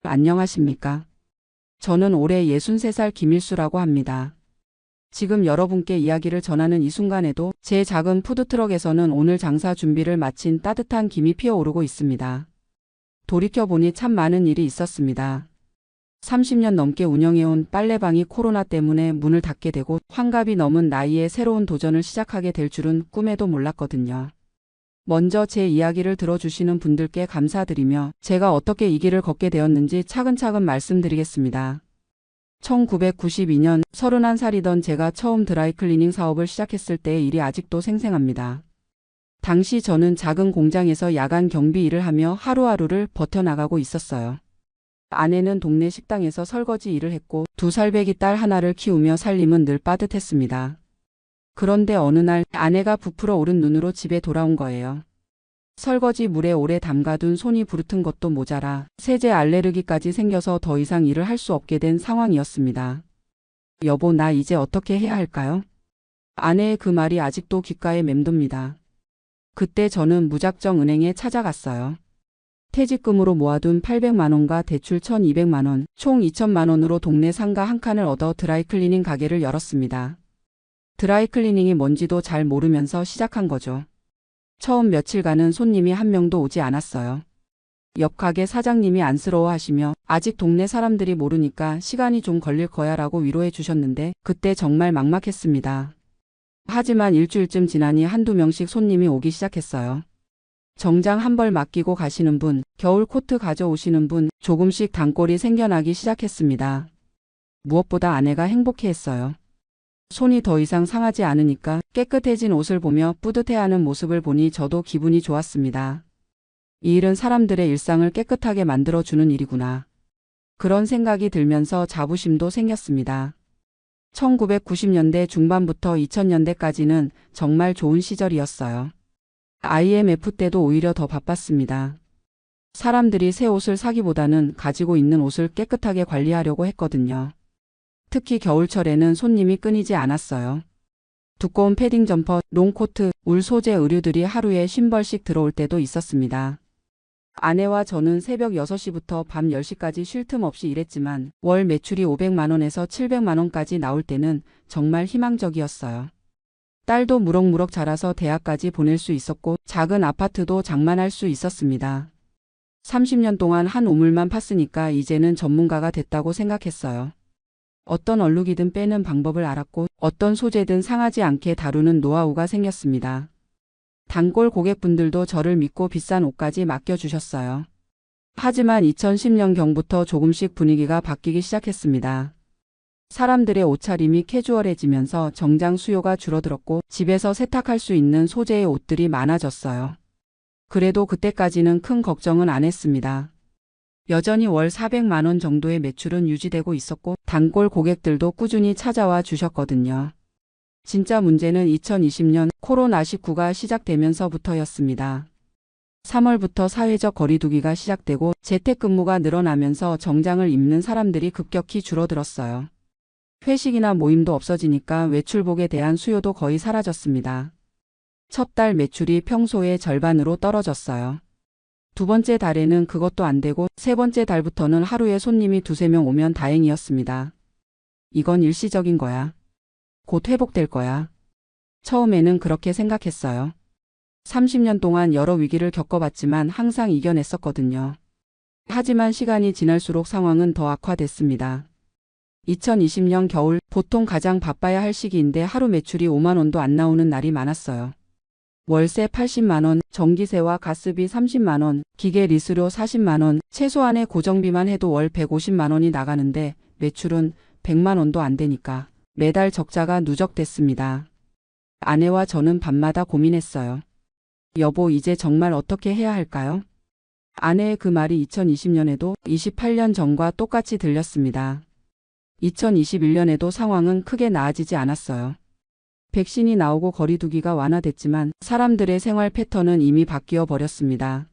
안녕하십니까? 저는 올해 63살 김일수라고 합니다. 지금 여러분께 이야기를 전하는 이 순간에도 제 작은 푸드트럭에서는 오늘 장사 준비를 마친 따뜻한 김이 피어오르고 있습니다. 돌이켜보니 참 많은 일이 있었습니다. 30년 넘게 운영해온 빨래방이 코로나 때문에 문을 닫게 되고 환갑이 넘은 나이에 새로운 도전을 시작하게 될 줄은 꿈에도 몰랐거든요. 먼저 제 이야기를 들어주시는 분들께 감사드리며 제가 어떻게 이 길을 걷게 되었는지 차근차근 말씀드리겠습니다. 1992년 31살이던 제가 처음 드라이클리닝 사업을 시작했을 때의 일이 아직도 생생합니다. 당시 저는 작은 공장에서 야간 경비 일을 하며 하루하루를 버텨나가고 있었어요. 아내는 동네 식당에서 설거지 일을 했고 2살배기 딸 하나를 키우며 살림은 늘 빠듯했습니다. 그런데 어느 날 아내가 부풀어 오른 눈으로 집에 돌아온 거예요. 설거지 물에 오래 담가둔 손이 부르튼 것도 모자라 세제 알레르기까지 생겨서 더 이상 일을 할 수 없게 된 상황이었습니다. 여보, 나 이제 어떻게 해야 할까요? 아내의 그 말이 아직도 귓가에 맴돕니다. 그때 저는 무작정 은행에 찾아갔어요. 퇴직금으로 모아둔 800만 원과 대출 1200만 원, 총 2000만 원으로 동네 상가 한 칸을 얻어 드라이클리닝 가게를 열었습니다. 드라이클리닝이 뭔지도 잘 모르면서 시작한 거죠. 처음 며칠간은 손님이 한 명도 오지 않았어요. 옆 가게 사장님이 안쓰러워하시며 아직 동네 사람들이 모르니까 시간이 좀 걸릴 거야 라고 위로해 주셨는데 그때 정말 막막했습니다. 하지만 일주일쯤 지나니 한두 명씩 손님이 오기 시작했어요. 정장 한 벌 맡기고 가시는 분, 겨울 코트 가져오시는 분, 조금씩 단골이 생겨나기 시작했습니다. 무엇보다 아내가 행복해했어요. 손이 더 이상 상하지 않으니까 깨끗해진 옷을 보며 뿌듯해하는 모습을 보니 저도 기분이 좋았습니다. 이 일은 사람들의 일상을 깨끗하게 만들어주는 일이구나. 그런 생각이 들면서 자부심도 생겼습니다. 1990년대 중반부터 2000년대까지는 정말 좋은 시절이었어요. IMF 때도 오히려 더 바빴습니다. 사람들이 새 옷을 사기보다는 가지고 있는 옷을 깨끗하게 관리하려고 했거든요. 특히 겨울철에는 손님이 끊이지 않았어요. 두꺼운 패딩 점퍼, 롱코트, 울 소재 의류들이 하루에 50벌씩 들어올 때도 있었습니다. 아내와 저는 새벽 6시부터 밤 10시까지 쉴 틈 없이 일했지만 월 매출이 500만 원에서 700만 원까지 나올 때는 정말 희망적이었어요. 딸도 무럭무럭 자라서 대학까지 보낼 수 있었고 작은 아파트도 장만할 수 있었습니다. 30년 동안 한 우물만 팠으니까 이제는 전문가가 됐다고 생각했어요. 어떤 얼룩이든 빼는 방법을 알았고 어떤 소재든 상하지 않게 다루는 노하우가 생겼습니다. 단골 고객분들도 저를 믿고 비싼 옷까지 맡겨주셨어요. 하지만 2010년경부터 조금씩 분위기가 바뀌기 시작했습니다. 사람들의 옷차림이 캐주얼해지면서 정장 수요가 줄어들었고 집에서 세탁할 수 있는 소재의 옷들이 많아졌어요. 그래도 그때까지는 큰 걱정은 안 했습니다. 여전히 월 400만 원 정도의 매출은 유지되고 있었고 단골 고객들도 꾸준히 찾아와 주셨거든요. 진짜 문제는 2020년 코로나19가 시작되면서부터였습니다. 3월부터 사회적 거리두기가 시작되고 재택근무가 늘어나면서 정장을 입는 사람들이 급격히 줄어들었어요. 회식이나 모임도 없어지니까 외출복에 대한 수요도 거의 사라졌습니다. 첫 달 매출이 평소의 절반으로 떨어졌어요. 두 번째 달에는 그것도 안 되고 세 번째 달부터는 하루에 손님이 2~3명 오면 다행이었습니다. 이건 일시적인 거야. 곧 회복될 거야. 처음에는 그렇게 생각했어요. 30년 동안 여러 위기를 겪어봤지만 항상 이겨냈었거든요. 하지만 시간이 지날수록 상황은 더 악화됐습니다. 2020년 겨울 보통 가장 바빠야 할 시기인데 하루 매출이 5만 원도 안 나오는 날이 많았어요. 월세 80만 원, 전기세와 가스비 30만 원, 기계 리스료 40만 원, 최소한의 고정비만 해도 월 150만 원이 나가는데 매출은 100만 원도 안 되니까 매달 적자가 누적됐습니다. 아내와 저는 밤마다 고민했어요. 여보, 이제 정말 어떻게 해야 할까요? 아내의 그 말이 2020년에도 28년 전과 똑같이 들렸습니다. 2021년에도 상황은 크게 나아지지 않았어요. 백신이 나오고 거리두기가 완화됐지만 사람들의 생활 패턴은 이미 바뀌어 버렸습니다.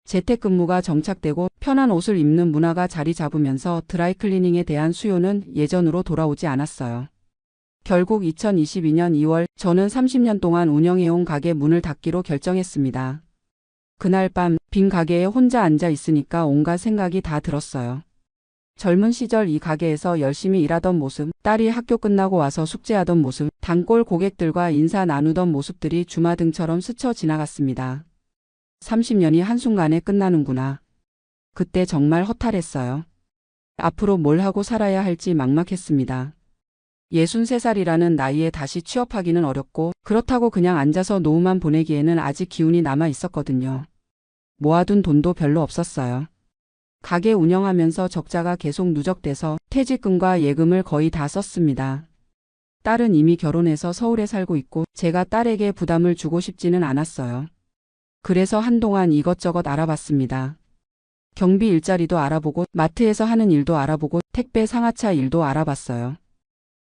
재택근무가 정착되고 편한 옷을 입는 문화가 자리 잡으면서 드라이클리닝에 대한 수요는 예전으로 돌아오지 않았어요. 결국 2022년 2월 저는 30년 동안 운영해온 가게 문을 닫기로 결정했습니다. 그날 밤 빈 가게에 혼자 앉아 있으니까 온갖 생각이 다 들었어요. 젊은 시절 이 가게에서 열심히 일하던 모습, 딸이 학교 끝나고 와서 숙제하던 모습, 단골 고객들과 인사 나누던 모습들이 주마등처럼 스쳐 지나갔습니다. 30년이 한순간에 끝나는구나. 그때 정말 허탈했어요. 앞으로 뭘 하고 살아야 할지 막막했습니다. 63살이라는 나이에 다시 취업하기는 어렵고 그렇다고 그냥 앉아서 노후만 보내기에는 아직 기운이 남아 있었거든요. 모아둔 돈도 별로 없었어요. 가게 운영하면서 적자가 계속 누적돼서 퇴직금과 예금을 거의 다 썼습니다. 딸은 이미 결혼해서 서울에 살고 있고 제가 딸에게 부담을 주고 싶지는 않았어요. 그래서 한동안 이것저것 알아봤습니다. 경비 일자리도 알아보고 마트에서 하는 일도 알아보고 택배 상하차 일도 알아봤어요.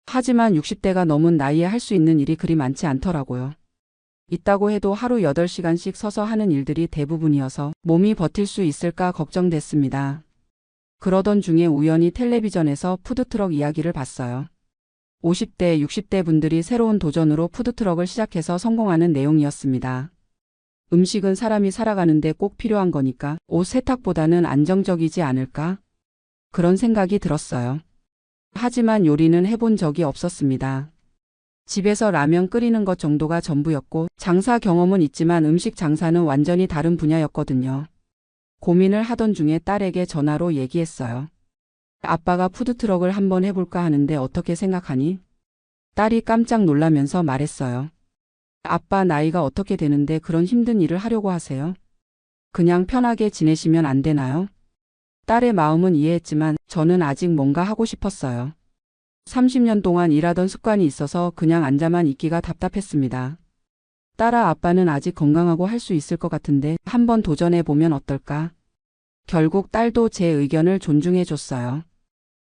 하지만 60대가 넘은 나이에 할 수 있는 일이 그리 많지 않더라고요. 있다고 해도 하루 8시간씩 서서 하는 일들이 대부분이어서 몸이 버틸 수 있을까 걱정됐습니다. 그러던 중에 우연히 텔레비전에서 푸드트럭 이야기를 봤어요. 50대, 60대 분들이 새로운 도전으로 푸드트럭을 시작해서 성공하는 내용이었습니다. 음식은 사람이 살아가는데 꼭 필요한 거니까 옷 세탁보다는 안정적이지 않을까? 그런 생각이 들었어요. 하지만 요리는 해본 적이 없었습니다. 집에서 라면 끓이는 것 정도가 전부였고 장사 경험은 있지만 음식 장사는 완전히 다른 분야였거든요. 고민을 하던 중에 딸에게 전화로 얘기했어요. 아빠가 푸드트럭을 한번 해볼까 하는데 어떻게 생각하니? 딸이 깜짝 놀라면서 말했어요. 아빠 나이가 어떻게 되는데 그런 힘든 일을 하려고 하세요? 그냥 편하게 지내시면 안 되나요? 딸의 마음은 이해했지만 저는 아직 뭔가 하고 싶었어요. 30년 동안 일하던 습관이 있어서 그냥 앉아만 있기가 답답했습니다. 딸아, 아빠는 아직 건강하고 할 수 있을 것 같은데 한번 도전해보면 어떨까? 결국 딸도 제 의견을 존중해줬어요.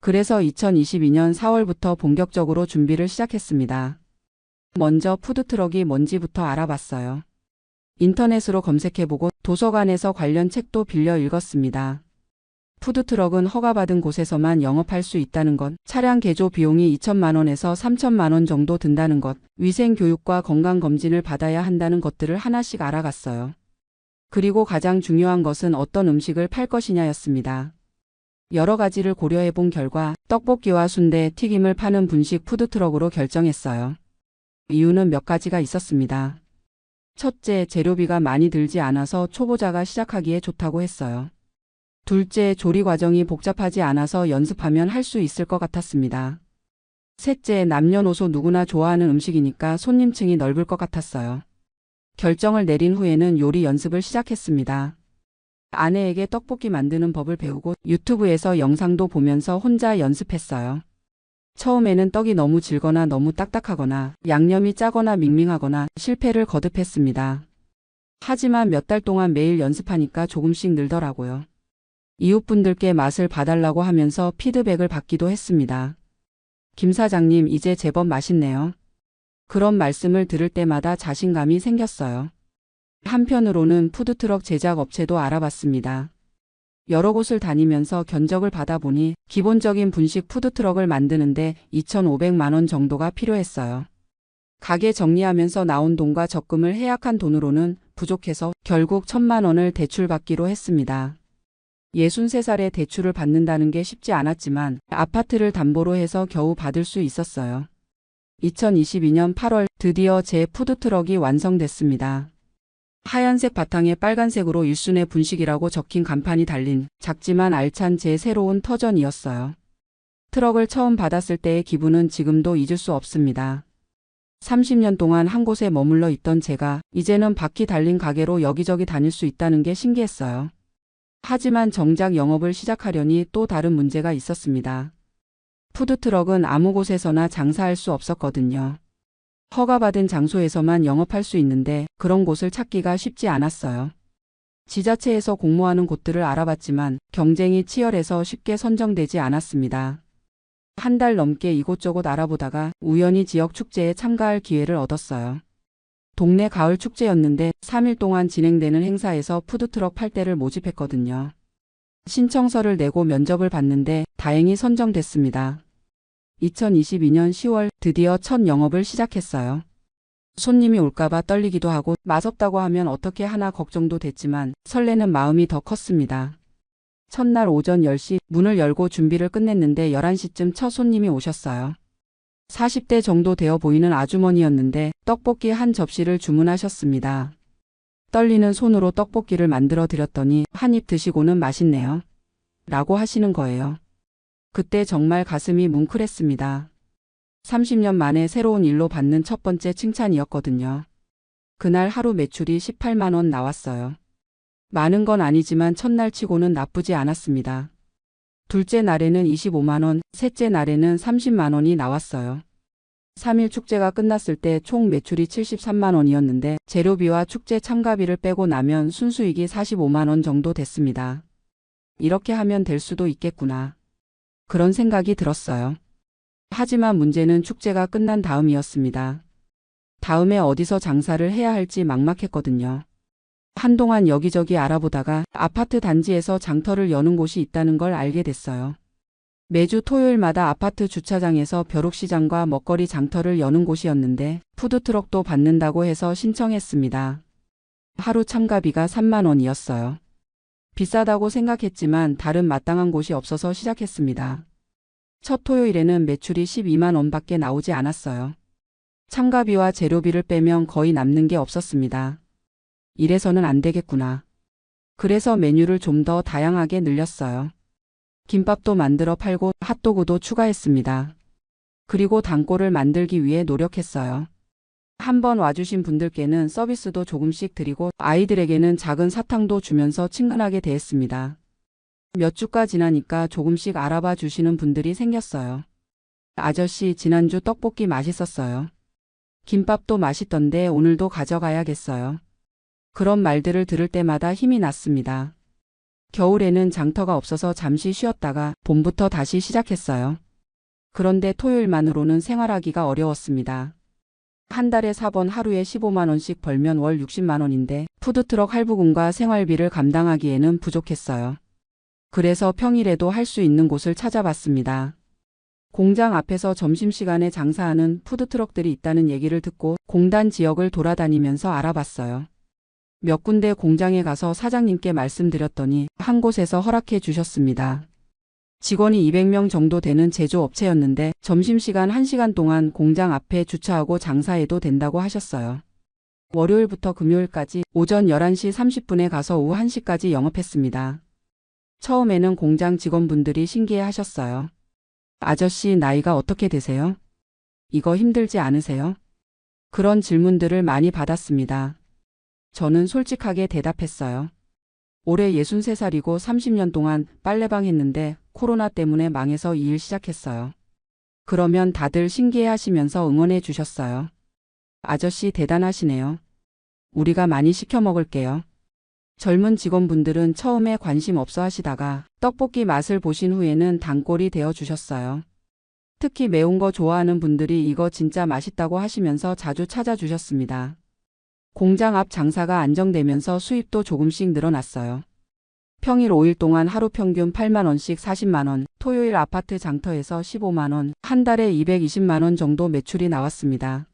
그래서 2022년 4월부터 본격적으로 준비를 시작했습니다. 먼저 푸드트럭이 뭔지부터 알아봤어요. 인터넷으로 검색해보고 도서관에서 관련 책도 빌려 읽었습니다. 푸드트럭은 허가받은 곳에서만 영업할 수 있다는 것, 차량 개조 비용이 2천만 원에서 3천만 원 정도 든다는 것, 위생교육과 건강검진을 받아야 한다는 것들을 하나씩 알아갔어요. 그리고 가장 중요한 것은 어떤 음식을 팔 것이냐였습니다. 여러 가지를 고려해본 결과 떡볶이와 순대, 튀김을 파는 분식 푸드트럭으로 결정했어요. 이유는 몇 가지가 있었습니다. 첫째, 재료비가 많이 들지 않아서 초보자가 시작하기에 좋다고 했어요. 둘째, 조리 과정이 복잡하지 않아서 연습하면 할 수 있을 것 같았습니다. 셋째, 남녀노소 누구나 좋아하는 음식이니까 손님층이 넓을 것 같았어요. 결정을 내린 후에는 요리 연습을 시작했습니다. 아내에게 떡볶이 만드는 법을 배우고 유튜브에서 영상도 보면서 혼자 연습했어요. 처음에는 떡이 너무 질거나 너무 딱딱하거나 양념이 짜거나 밍밍하거나 실패를 거듭했습니다. 하지만 몇 달 동안 매일 연습하니까 조금씩 늘더라고요. 이웃분들께 맛을 봐달라고 하면서 피드백을 받기도 했습니다. 김 사장님, 이제 제법 맛있네요. 그런 말씀을 들을 때마다 자신감이 생겼어요. 한편으로는 푸드트럭 제작 업체도 알아봤습니다. 여러 곳을 다니면서 견적을 받아보니 기본적인 분식 푸드트럭을 만드는데 2,500만 원 정도가 필요했어요. 가게 정리하면서 나온 돈과 적금을 해약한 돈으로는 부족해서 결국 1,000만 원을 대출받기로 했습니다. 63살에 대출을 받는다는 게 쉽지 않았지만 아파트를 담보로 해서 겨우 받을 수 있었어요. 2022년 8월 드디어 제 푸드트럭이 완성됐습니다. 하얀색 바탕에 빨간색으로 일순의 분식이라고 적힌 간판이 달린 작지만 알찬 제 새로운 터전이었어요. 트럭을 처음 받았을 때의 기분은 지금도 잊을 수 없습니다. 30년 동안 한 곳에 머물러 있던 제가 이제는 바퀴 달린 가게로 여기저기 다닐 수 있다는 게 신기했어요. 하지만 정작 영업을 시작하려니 또 다른 문제가 있었습니다. 푸드트럭은 아무 곳에서나 장사할 수 없었거든요. 허가받은 장소에서만 영업할 수 있는데 그런 곳을 찾기가 쉽지 않았어요. 지자체에서 공모하는 곳들을 알아봤지만 경쟁이 치열해서 쉽게 선정되지 않았습니다. 한 달 넘게 이곳저곳 알아보다가 우연히 지역 축제에 참가할 기회를 얻었어요. 동네 가을 축제였는데 3일 동안 진행되는 행사에서 푸드트럭 8대를 모집했거든요. 신청서를 내고 면접을 봤는데 다행히 선정됐습니다. 2022년 10월 드디어 첫 영업을 시작했어요. 손님이 올까봐 떨리기도 하고 맛없다고 하면 어떻게 하나 걱정도 됐지만 설레는 마음이 더 컸습니다. 첫날 오전 10시 문을 열고 준비를 끝냈는데 11시쯤 첫 손님이 오셨어요. 40대 정도 되어 보이는 아주머니였는데 떡볶이 한 접시를 주문하셨습니다. 떨리는 손으로 떡볶이를 만들어 드렸더니 한 입 드시고는 맛있네요. 라고 하시는 거예요. 그때 정말 가슴이 뭉클했습니다. 30년 만에 새로운 일로 받는 첫 번째 칭찬이었거든요. 그날 하루 매출이 18만 원 나왔어요. 많은 건 아니지만 첫날 치고는 나쁘지 않았습니다. 둘째 날에는 25만 원, 셋째 날에는 30만 원이 나왔어요. 3일 축제가 끝났을 때 총 매출이 73만 원이었는데 재료비와 축제 참가비를 빼고 나면 순수익이 45만 원 정도 됐습니다. 이렇게 하면 될 수도 있겠구나. 그런 생각이 들었어요. 하지만 문제는 축제가 끝난 다음이었습니다. 다음에 어디서 장사를 해야 할지 막막했거든요. 한동안 여기저기 알아보다가 아파트 단지에서 장터를 여는 곳이 있다는 걸 알게 됐어요. 매주 토요일마다 아파트 주차장에서 벼룩시장과 먹거리 장터를 여는 곳이었는데 푸드트럭도 받는다고 해서 신청했습니다. 하루 참가비가 3만 원이었어요. 비싸다고 생각했지만 다른 마땅한 곳이 없어서 시작했습니다. 첫 토요일에는 매출이 12만 원밖에 나오지 않았어요. 참가비와 재료비를 빼면 거의 남는 게 없었습니다. 이래서는 안 되겠구나. 그래서 메뉴를 좀 더 다양하게 늘렸어요. 김밥도 만들어 팔고 핫도그도 추가했습니다. 그리고 단골을 만들기 위해 노력했어요. 한번 와주신 분들께는 서비스도 조금씩 드리고 아이들에게는 작은 사탕도 주면서 친근하게 대했습니다. 몇 주가 지나니까 조금씩 알아봐 주시는 분들이 생겼어요. 아저씨, 지난주 떡볶이 맛있었어요. 김밥도 맛있던데 오늘도 가져가야겠어요. 그런 말들을 들을 때마다 힘이 났습니다. 겨울에는 장터가 없어서 잠시 쉬었다가 봄부터 다시 시작했어요. 그런데 토요일만으로는 생활하기가 어려웠습니다. 한 달에 4번 하루에 15만 원씩 벌면 월 60만 원인데 푸드트럭 할부금과 생활비를 감당하기에는 부족했어요. 그래서 평일에도 할 수 있는 곳을 찾아봤습니다. 공장 앞에서 점심시간에 장사하는 푸드트럭들이 있다는 얘기를 듣고 공단 지역을 돌아다니면서 알아봤어요. 몇 군데 공장에 가서 사장님께 말씀드렸더니 한 곳에서 허락해 주셨습니다. 직원이 200명 정도 되는 제조업체였는데 점심시간 1시간 동안 공장 앞에 주차하고 장사해도 된다고 하셨어요. 월요일부터 금요일까지 오전 11시 30분에 가서 오후 1시까지 영업했습니다. 처음에는 공장 직원분들이 신기해 하셨어요. 아저씨, 나이가 어떻게 되세요? 이거 힘들지 않으세요? 그런 질문들을 많이 받았습니다. 저는 솔직하게 대답했어요. 올해 63살이고 30년 동안 빨래방 했는데 코로나 때문에 망해서 이 일 시작했어요. 그러면 다들 신기해 하시면서 응원해 주셨어요. 아저씨 대단하시네요. 우리가 많이 시켜 먹을게요. 젊은 직원분들은 처음에 관심 없어 하시다가 떡볶이 맛을 보신 후에는 단골이 되어 주셨어요. 특히 매운 거 좋아하는 분들이 이거 진짜 맛있다고 하시면서 자주 찾아주셨습니다. 공장 앞 장사가 안정되면서 수입도 조금씩 늘어났어요. 평일 5일 동안 하루 평균 8만 원씩 40만 원, 토요일 아파트 장터에서 15만 원, 한 달에 220만 원 정도 매출이 나왔습니다.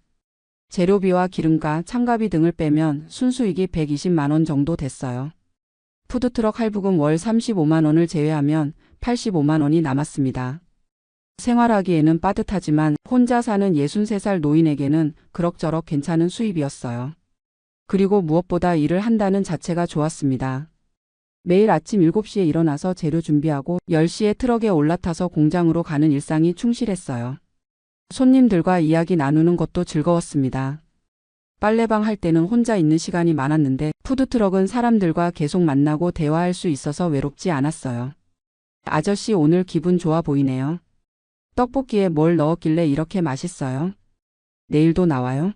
재료비와 기름과 참가비 등을 빼면 순수익이 120만 원 정도 됐어요. 푸드트럭 할부금 월 35만 원을 제외하면 85만 원이 남았습니다. 생활하기에는 빠듯하지만 혼자 사는 63살 노인에게는 그럭저럭 괜찮은 수입이었어요. 그리고 무엇보다 일을 한다는 자체가 좋았습니다. 매일 아침 7시에 일어나서 재료 준비하고 10시에 트럭에 올라타서 공장으로 가는 일상이 충실했어요. 손님들과 이야기 나누는 것도 즐거웠습니다. 빨래방 할 때는 혼자 있는 시간이 많았는데 푸드트럭은 사람들과 계속 만나고 대화할 수 있어서 외롭지 않았어요. 아저씨, 오늘 기분 좋아 보이네요. 떡볶이에 뭘 넣었길래 이렇게 맛있어요? 내일도 나와요?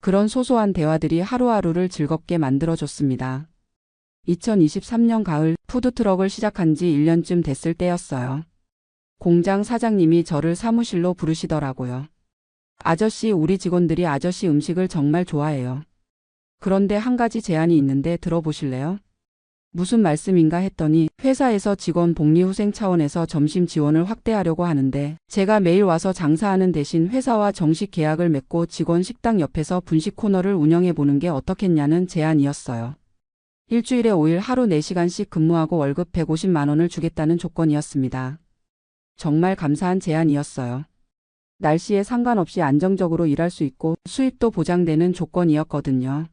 그런 소소한 대화들이 하루하루를 즐겁게 만들어줬습니다. 2023년 가을 푸드트럭을 시작한 지 1년쯤 됐을 때였어요. 공장 사장님이 저를 사무실로 부르시더라고요. 아저씨, 우리 직원들이 아저씨 음식을 정말 좋아해요. 그런데 한 가지 제안이 있는데 들어보실래요? 무슨 말씀인가 했더니 회사에서 직원 복리후생 차원에서 점심 지원을 확대하려고 하는데 제가 매일 와서 장사하는 대신 회사와 정식 계약을 맺고 직원 식당 옆에서 분식 코너를 운영해 보는 게 어떻겠냐는 제안이었어요. 일주일에 5일 하루 4시간씩 근무하고 월급 150만 원을 주겠다는 조건이었습니다. 정말 감사한 제안이었어요. 날씨에 상관없이 안정적으로 일할 수 있고 수입도 보장되는 조건이었거든요.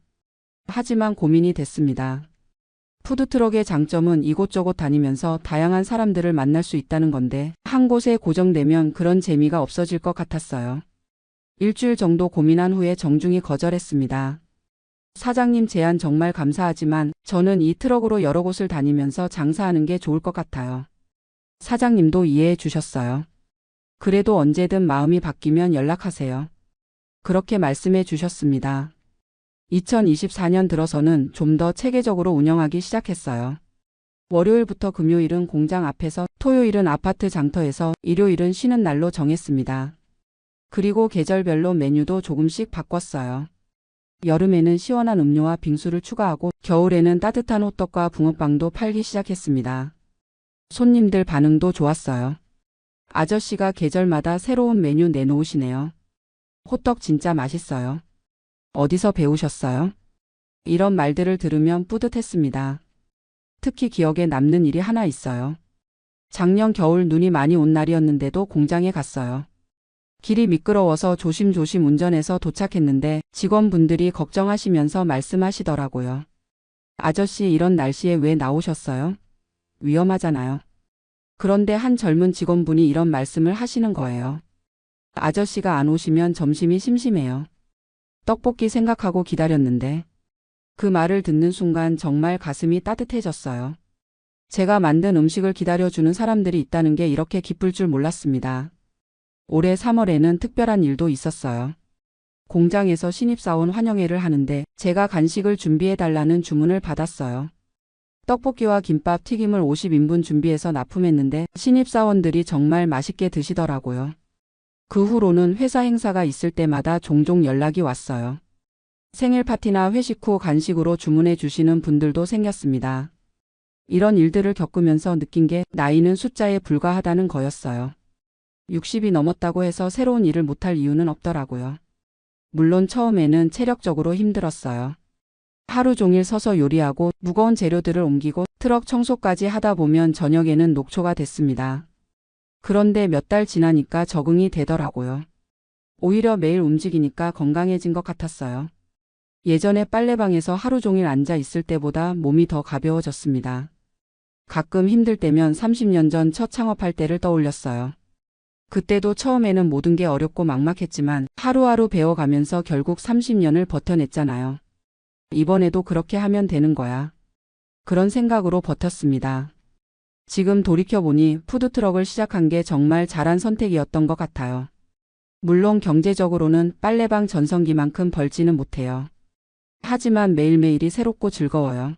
하지만 고민이 됐습니다. 푸드트럭의 장점은 이곳저곳 다니면서 다양한 사람들을 만날 수 있다는 건데 한 곳에 고정되면 그런 재미가 없어질 것 같았어요. 일주일 정도 고민한 후에 정중히 거절했습니다. 사장님 제안 정말 감사하지만 저는 이 트럭으로 여러 곳을 다니면서 장사하는 게 좋을 것 같아요. 사장님도 이해해 주셨어요. 그래도 언제든 마음이 바뀌면 연락하세요. 그렇게 말씀해 주셨습니다. 2024년 들어서는 좀 더 체계적으로 운영하기 시작했어요. 월요일부터 금요일은 공장 앞에서, 토요일은 아파트 장터에서, 일요일은 쉬는 날로 정했습니다. 그리고 계절별로 메뉴도 조금씩 바꿨어요. 여름에는 시원한 음료와 빙수를 추가하고 겨울에는 따뜻한 호떡과 붕어빵도 팔기 시작했습니다. 손님들 반응도 좋았어요. 아저씨가 계절마다 새로운 메뉴 내놓으시네요. 호떡 진짜 맛있어요. 어디서 배우셨어요? 이런 말들을 들으면 뿌듯했습니다. 특히 기억에 남는 일이 하나 있어요. 작년 겨울 눈이 많이 온 날이었는데도 공장에 갔어요. 길이 미끄러워서 조심조심 운전해서 도착했는데 직원분들이 걱정하시면서 말씀하시더라고요. 아저씨 이런 날씨에 왜 나오셨어요? 위험하잖아요. 그런데 한 젊은 직원분이 이런 말씀을 하시는 거예요. 아저씨가 안 오시면 점심이 심심해요. 떡볶이 생각하고 기다렸는데. 그 말을 듣는 순간 정말 가슴이 따뜻해졌어요. 제가 만든 음식을 기다려주는 사람들이 있다는 게 이렇게 기쁠 줄 몰랐습니다. 올해 3월에는 특별한 일도 있었어요. 공장에서 신입사원 환영회를 하는데 제가 간식을 준비해달라는 주문을 받았어요. 떡볶이와 김밥, 튀김을 50인분 준비해서 납품했는데 신입사원들이 정말 맛있게 드시더라고요. 그 후로는 회사 행사가 있을 때마다 종종 연락이 왔어요. 생일 파티나 회식 후 간식으로 주문해 주시는 분들도 생겼습니다. 이런 일들을 겪으면서 느낀 게 나이는 숫자에 불과하다는 거였어요. 60이 넘었다고 해서 새로운 일을 못할 이유는 없더라고요. 물론 처음에는 체력적으로 힘들었어요. 하루 종일 서서 요리하고 무거운 재료들을 옮기고 트럭 청소까지 하다 보면 저녁에는 녹초가 됐습니다. 그런데 몇 달 지나니까 적응이 되더라고요. 오히려 매일 움직이니까 건강해진 것 같았어요. 예전에 빨래방에서 하루 종일 앉아 있을 때보다 몸이 더 가벼워졌습니다. 가끔 힘들 때면 30년 전 첫 창업할 때를 떠올렸어요. 그때도 처음에는 모든 게 어렵고 막막했지만 하루하루 배워가면서 결국 30년을 버텨냈잖아요. 이번에도 그렇게 하면 되는 거야. 그런 생각으로 버텼습니다. 지금 돌이켜보니 푸드트럭을 시작한 게 정말 잘한 선택이었던 것 같아요. 물론 경제적으로는 빨래방 전성기만큼 벌지는 못해요. 하지만 매일매일이 새롭고 즐거워요.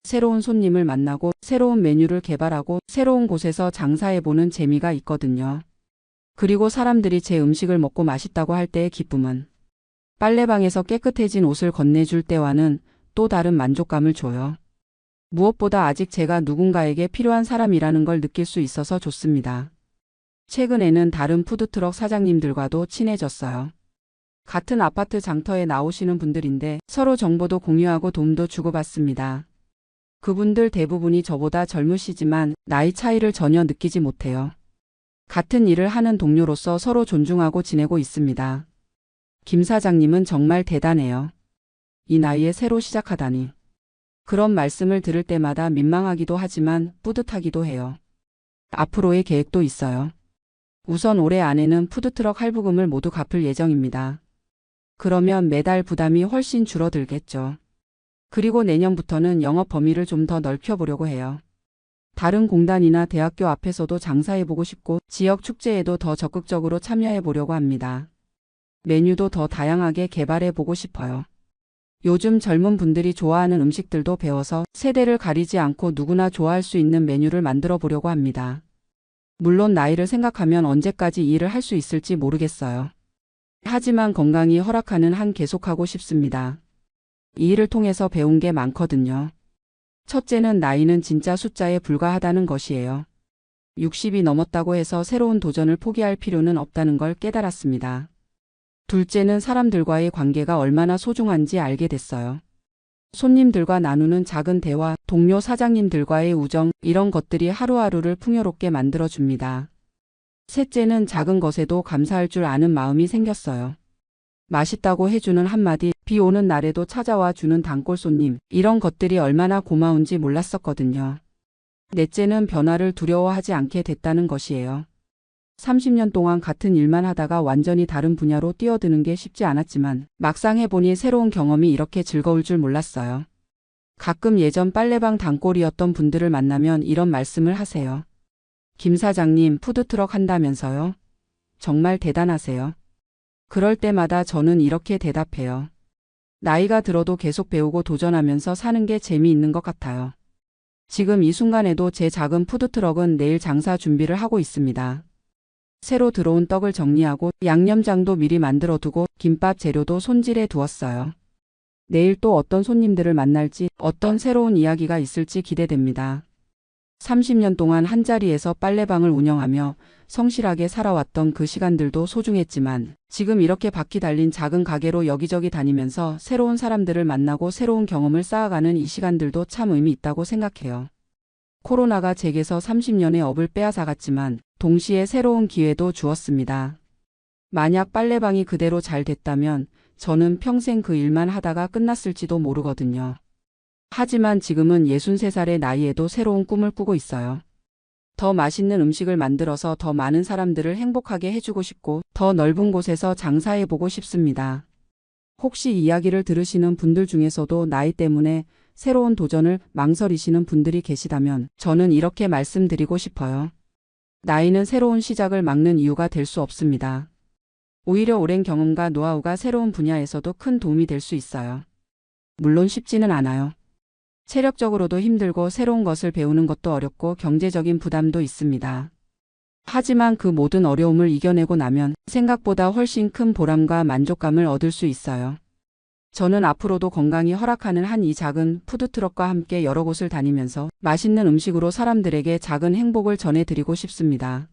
새로운 손님을 만나고 새로운 메뉴를 개발하고 새로운 곳에서 장사해보는 재미가 있거든요. 그리고 사람들이 제 음식을 먹고 맛있다고 할 때의 기쁨은 빨래방에서 깨끗해진 옷을 건네줄 때와는 또 다른 만족감을 줘요. 무엇보다 아직 제가 누군가에게 필요한 사람이라는 걸 느낄 수 있어서 좋습니다. 최근에는 다른 푸드트럭 사장님들과도 친해졌어요. 같은 아파트 장터에 나오시는 분들인데 서로 정보도 공유하고 도움도 주고받습니다. 그분들 대부분이 저보다 젊으시지만 나이 차이를 전혀 느끼지 못해요. 같은 일을 하는 동료로서 서로 존중하고 지내고 있습니다. 김 사장님은 정말 대단해요. 이 나이에 새로 시작하다니. 그런 말씀을 들을 때마다 민망하기도 하지만 뿌듯하기도 해요. 앞으로의 계획도 있어요. 우선 올해 안에는 푸드트럭 할부금을 모두 갚을 예정입니다. 그러면 매달 부담이 훨씬 줄어들겠죠. 그리고 내년부터는 영업 범위를 좀 더 넓혀보려고 해요. 다른 공단이나 대학교 앞에서도 장사해보고 싶고 지역 축제에도 더 적극적으로 참여해보려고 합니다. 메뉴도 더 다양하게 개발해보고 싶어요. 요즘 젊은 분들이 좋아하는 음식들도 배워서 세대를 가리지 않고 누구나 좋아할 수 있는 메뉴를 만들어 보려고 합니다. 물론 나이를 생각하면 언제까지 이 일을 할 수 있을지 모르겠어요. 하지만 건강이 허락하는 한 계속하고 싶습니다. 이 일을 통해서 배운 게 많거든요. 첫째는 나이는 진짜 숫자에 불과하다는 것이에요. 60이 넘었다고 해서 새로운 도전을 포기할 필요는 없다는 걸 깨달았습니다. 둘째는 사람들과의 관계가 얼마나 소중한지 알게 됐어요. 손님들과 나누는 작은 대화, 동료 사장님들과의 우정, 이런 것들이 하루하루를 풍요롭게 만들어줍니다. 셋째는 작은 것에도 감사할 줄 아는 마음이 생겼어요. 맛있다고 해주는 한마디, 비 오는 날에도 찾아와 주는 단골 손님, 이런 것들이 얼마나 고마운지 몰랐었거든요. 넷째는 변화를 두려워하지 않게 됐다는 것이에요. 30년 동안 같은 일만 하다가 완전히 다른 분야로 뛰어드는 게 쉽지 않았지만 막상 해보니 새로운 경험이 이렇게 즐거울 줄 몰랐어요. 가끔 예전 빨래방 단골이었던 분들을 만나면 이런 말씀을 하세요. 김 사장님 푸드트럭 한다면서요? 정말 대단하세요. 그럴 때마다 저는 이렇게 대답해요. 나이가 들어도 계속 배우고 도전하면서 사는 게 재미있는 것 같아요. 지금 이 순간에도 제 작은 푸드트럭은 내일 장사 준비를 하고 있습니다. 새로 들어온 떡을 정리하고 양념장도 미리 만들어두고 김밥 재료도 손질해 두었어요. 내일 또 어떤 손님들을 만날지, 어떤 새로운 이야기가 있을지 기대됩니다. 30년 동안 한자리에서 빨래방을 운영하며 성실하게 살아왔던 그 시간들도 소중했지만 지금 이렇게 바퀴 달린 작은 가게로 여기저기 다니면서 새로운 사람들을 만나고 새로운 경험을 쌓아가는 이 시간들도 참 의미 있다고 생각해요. 코로나가 제게서 30년의 업을 빼앗아갔지만 동시에 새로운 기회도 주었습니다. 만약 빨래방이 그대로 잘 됐다면 저는 평생 그 일만 하다가 끝났을지도 모르거든요. 하지만 지금은 63살의 나이에도 새로운 꿈을 꾸고 있어요. 더 맛있는 음식을 만들어서 더 많은 사람들을 행복하게 해주고 싶고 더 넓은 곳에서 장사해보고 싶습니다. 혹시 이야기를 들으시는 분들 중에서도 나이 때문에 새로운 도전을 망설이시는 분들이 계시다면 저는 이렇게 말씀드리고 싶어요. 나이는 새로운 시작을 막는 이유가 될 수 없습니다. 오히려 오랜 경험과 노하우가 새로운 분야에서도 큰 도움이 될 수 있어요. 물론 쉽지는 않아요. 체력적으로도 힘들고 새로운 것을 배우는 것도 어렵고 경제적인 부담도 있습니다. 하지만 그 모든 어려움을 이겨내고 나면 생각보다 훨씬 큰 보람과 만족감을 얻을 수 있어요. 저는 앞으로도 건강이 허락하는 한 이 작은 푸드트럭과 함께 여러 곳을 다니면서 맛있는 음식으로 사람들에게 작은 행복을 전해드리고 싶습니다.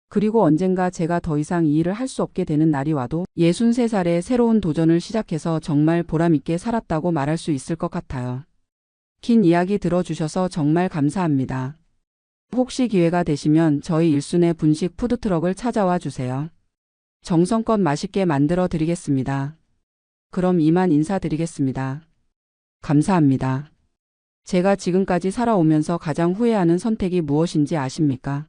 그리고 언젠가 제가 더 이상 이 일을 할 수 없게 되는 날이 와도 63살에 새로운 도전을 시작해서 정말 보람있게 살았다고 말할 수 있을 것 같아요. 긴 이야기 들어주셔서 정말 감사합니다. 혹시 기회가 되시면 저희 일순의 분식 푸드트럭을 찾아와 주세요. 정성껏 맛있게 만들어 드리겠습니다. 그럼 이만 인사드리겠습니다. 감사합니다. 제가 지금까지 살아오면서 가장 후회하는 선택이 무엇인지 아십니까?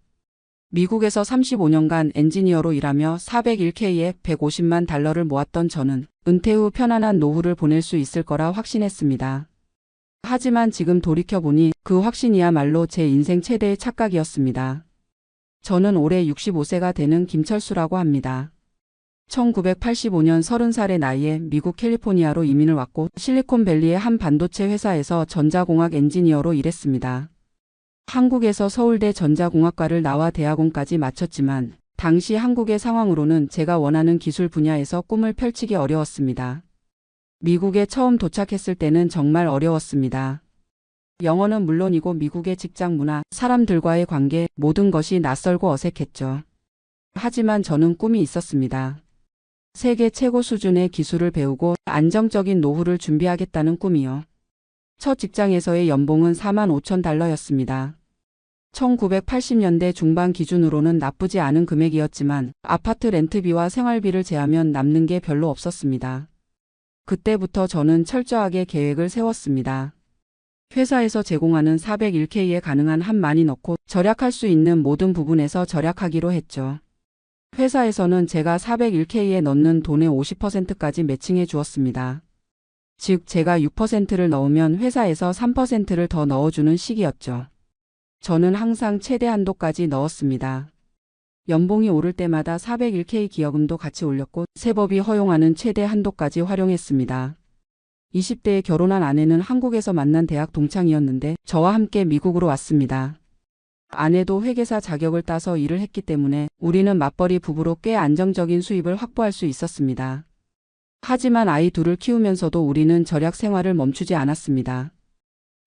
미국에서 35년간 엔지니어로 일하며 401k에 150만 달러를 모았던 저는 은퇴 후 편안한 노후를 보낼 수 있을 거라 확신했습니다. 하지만 지금 돌이켜보니 그 확신이야말로 제 인생 최대의 착각이었습니다. 저는 올해 65세가 되는 김철수라고 합니다. 1985년 30살의 나이에 미국 캘리포니아로 이민을 왔고 실리콘밸리의 한 반도체 회사에서 전자공학 엔지니어로 일했습니다. 한국에서 서울대 전자공학과를 나와 대학원까지 마쳤지만 당시 한국의 상황으로는 제가 원하는 기술 분야에서 꿈을 펼치기 어려웠습니다. 미국에 처음 도착했을 때는 정말 어려웠습니다. 영어는 물론이고 미국의 직장 문화, 사람들과의 관계, 모든 것이 낯설고 어색했죠. 하지만 저는 꿈이 있었습니다. 세계 최고 수준의 기술을 배우고 안정적인 노후를 준비하겠다는 꿈이요. 첫 직장에서의 연봉은 45,000달러였습니다. 1980년대 중반 기준으로는 나쁘지 않은 금액이었지만 아파트 렌트비와 생활비를 제하면 남는 게 별로 없었습니다. 그때부터 저는 철저하게 계획을 세웠습니다. 회사에서 제공하는 401k에 가능한 한 많이 넣고 절약할 수 있는 모든 부분에서 절약하기로 했죠. 회사에서는 제가 401k에 넣는 돈의 50%까지 매칭해 주었습니다. 즉 제가 6%를 넣으면 회사에서 3%를 더 넣어주는 식이었죠. 저는 항상 최대 한도까지 넣었습니다. 연봉이 오를 때마다 401k 기여금도 같이 올렸고 세법이 허용하는 최대 한도까지 활용했습니다. 20대에 결혼한 아내는 한국에서 만난 대학 동창이었는데 저와 함께 미국으로 왔습니다. 아내도 회계사 자격을 따서 일을 했기 때문에 우리는 맞벌이 부부로 꽤 안정적인 수입을 확보할 수 있었습니다. 하지만 아이 둘을 키우면서도 우리는 절약 생활을 멈추지 않았습니다.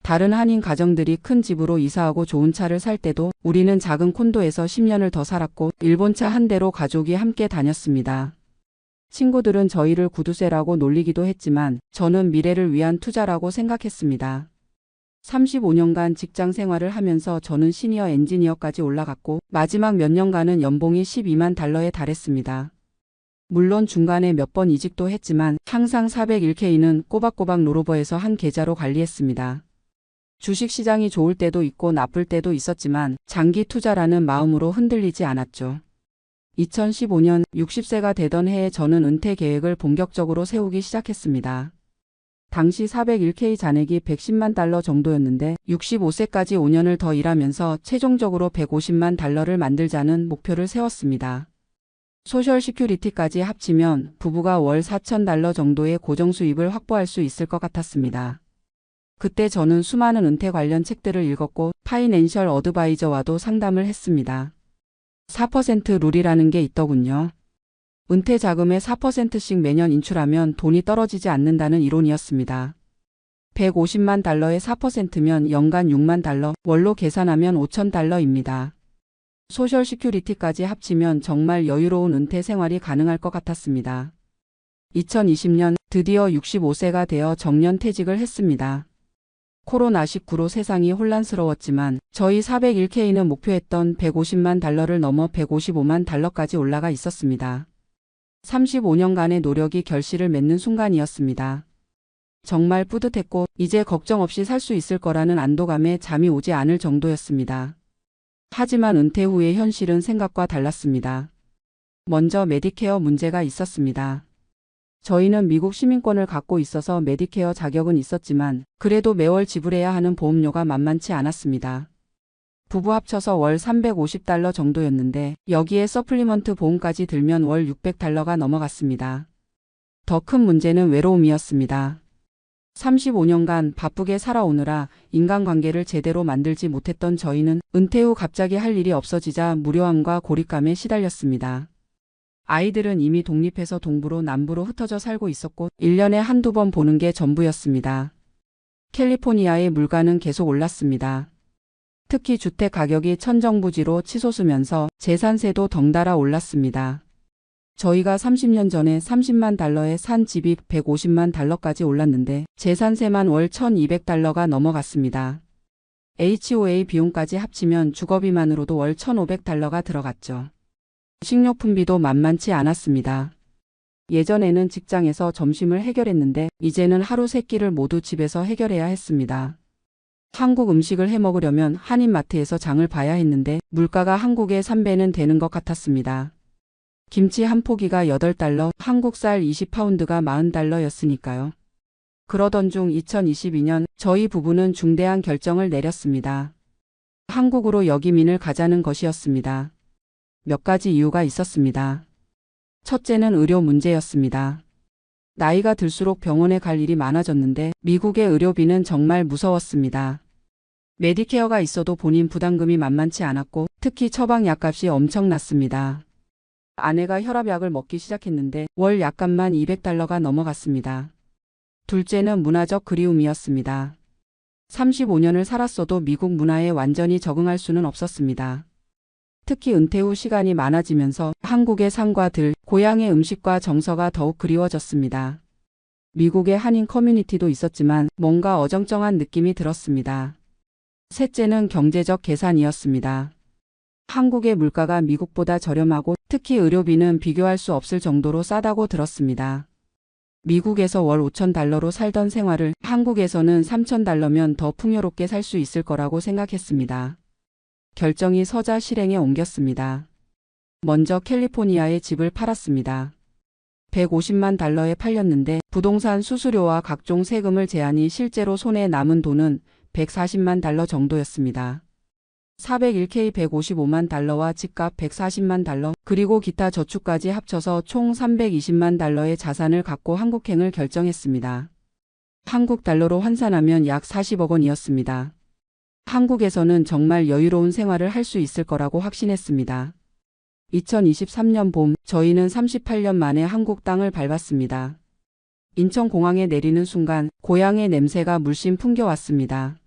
다른 한인 가정들이 큰 집으로 이사하고 좋은 차를 살 때도 우리는 작은 콘도에서 10년을 더 살았고 일본 차 한 대로 가족이 함께 다녔습니다. 친구들은 저희를 구두쇠라고 놀리기도 했지만 저는 미래를 위한 투자라고 생각했습니다. 35년간 직장 생활을 하면서 저는 시니어 엔지니어까지 올라갔고 마지막 몇 년간은 연봉이 12만 달러에 달했습니다. 물론 중간에 몇 번 이직도 했지만 항상 401k는 꼬박꼬박 롤오버해서 한 계좌로 관리했습니다. 주식시장이 좋을 때도 있고 나쁠 때도 있었지만 장기 투자라는 마음으로 흔들리지 않았죠. 2015년 60세가 되던 해에 저는 은퇴 계획을 본격적으로 세우기 시작했습니다. 당시 401k 잔액이 110만 달러 정도였는데 65세까지 5년을 더 일하면서 최종적으로 150만 달러를 만들자는 목표를 세웠습니다. 소셜 시큐리티까지 합치면 부부가 월 4천 달러 정도의 고정 수입을 확보할 수 있을 것 같았습니다. 그때 저는 수많은 은퇴 관련 책들을 읽었고 파이낸셜 어드바이저와도 상담을 했습니다. 4% 룰이라는 게 있더군요. 은퇴 자금의 4%씩 매년 인출하면 돈이 떨어지지 않는다는 이론이었습니다. 150만 달러의 4%면 연간 6만 달러, 월로 계산하면 5천 달러입니다. 소셜 시큐리티까지 합치면 정말 여유로운 은퇴 생활이 가능할 것 같았습니다. 2020년 드디어 65세가 되어 정년퇴직을 했습니다. 코로나19로 세상이 혼란스러웠지만 저희 401k는 목표했던 150만 달러를 넘어 155만 달러까지 올라가 있었습니다. 35년간의 노력이 결실을 맺는 순간이었습니다. 정말 뿌듯했고 이제 걱정 없이 살 수 있을 거라는 안도감에 잠이 오지 않을 정도였습니다. 하지만 은퇴 후의 현실은 생각과 달랐습니다. 먼저 메디케어 문제가 있었습니다. 저희는 미국 시민권을 갖고 있어서 메디케어 자격은 있었지만 그래도 매월 지불해야 하는 보험료가 만만치 않았습니다. 부부 합쳐서 월 350달러 정도였는데 여기에 서플리먼트 보험까지 들면 월 600달러가 넘어갔습니다. 더 큰 문제는 외로움이었습니다. 35년간 바쁘게 살아오느라 인간관계를 제대로 만들지 못했던 저희는 은퇴 후 갑자기 할 일이 없어지자 무료함과 고립감에 시달렸습니다. 아이들은 이미 독립해서 동부로 남부로 흩어져 살고 있었고 1년에 한두 번 보는 게 전부였습니다. 캘리포니아의 물가는 계속 올랐습니다. 특히 주택 가격이 천정부지로 치솟으면서 재산세도 덩달아 올랐습니다. 저희가 30년 전에 30만 달러에 산 집이 150만 달러까지 올랐는데 재산세만 월 1,200달러가 넘어갔습니다. HOA 비용까지 합치면 주거비만으로도 월 1,500달러가 들어갔죠. 식료품비도 만만치 않았습니다. 예전에는 직장에서 점심을 해결했는데 이제는 하루 세 끼를 모두 집에서 해결해야 했습니다. 한국 음식을 해 먹으려면 한인마트에서 장을 봐야 했는데 물가가 한국의 3배는 되는 것 같았습니다. 김치 한 포기가 8달러, 한국 쌀 20파운드가 40달러였으니까요. 그러던 중 2022년 저희 부부는 중대한 결정을 내렸습니다. 한국으로 여기민을 가자는 것이었습니다. 몇 가지 이유가 있었습니다. 첫째는 의료 문제였습니다. 나이가 들수록 병원에 갈 일이 많아졌는데 미국의 의료비는 정말 무서웠습니다. 메디케어가 있어도 본인 부담금이 만만치 않았고 특히 처방 약값이 엄청났습니다. 아내가 혈압약을 먹기 시작했는데 월 약값만 200달러가 넘어갔습니다. 둘째는 문화적 그리움이었습니다. 35년을 살았어도 미국 문화에 완전히 적응할 수는 없었습니다. 특히 은퇴 후 시간이 많아지면서 한국의 삶과 들, 고향의 음식과 정서가 더욱 그리워졌습니다. 미국의 한인 커뮤니티도 있었지만 뭔가 어정쩡한 느낌이 들었습니다. 셋째는 경제적 계산이었습니다. 한국의 물가가 미국보다 저렴하고 특히 의료비는 비교할 수 없을 정도로 싸다고 들었습니다. 미국에서 월 5,000달러로 살던 생활을 한국에서는 3,000달러면 더 풍요롭게 살 수 있을 거라고 생각했습니다. 결정이 서자 실행에 옮겼습니다. 먼저 캘리포니아에 집을 팔았습니다. 150만 달러에 팔렸는데 부동산 수수료와 각종 세금을 제하니 실제로 손에 남은 돈은 140만 달러 정도였습니다. 401k 155만 달러와 집값 140만 달러 그리고 기타 저축까지 합쳐서 총 320만 달러의 자산을 갖고 한국행을 결정했습니다. 한국 달러로 환산하면 약 40억 원이었습니다. 한국에서는 정말 여유로운 생활을 할 수 있을 거라고 확신했습니다. 2023년 봄 저희는 38년 만에 한국 땅을 밟았습니다. 인천공항에 내리는 순간 고향의 냄새가 물씬 풍겨왔습니다.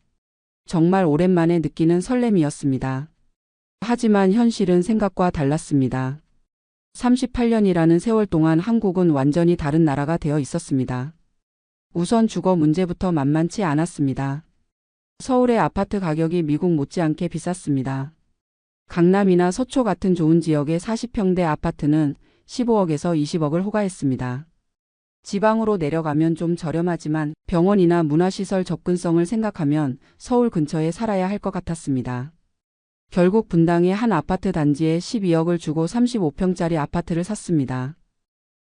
정말 오랜만에 느끼는 설렘이었습니다. 하지만 현실은 생각과 달랐습니다. 38년이라는 세월 동안 한국은 완전히 다른 나라가 되어 있었습니다. 우선 주거 문제부터 만만치 않았습니다. 서울의 아파트 가격이 미국 못지않게 비쌌습니다. 강남이나 서초 같은 좋은 지역의 40평대 아파트는 15억에서 20억을 호가했습니다. 지방으로 내려가면 좀 저렴하지만 병원이나 문화시설 접근성을 생각하면 서울 근처에 살아야 할 것 같았습니다. 결국 분당의 한 아파트 단지에 12억을 주고 35평짜리 아파트를 샀습니다.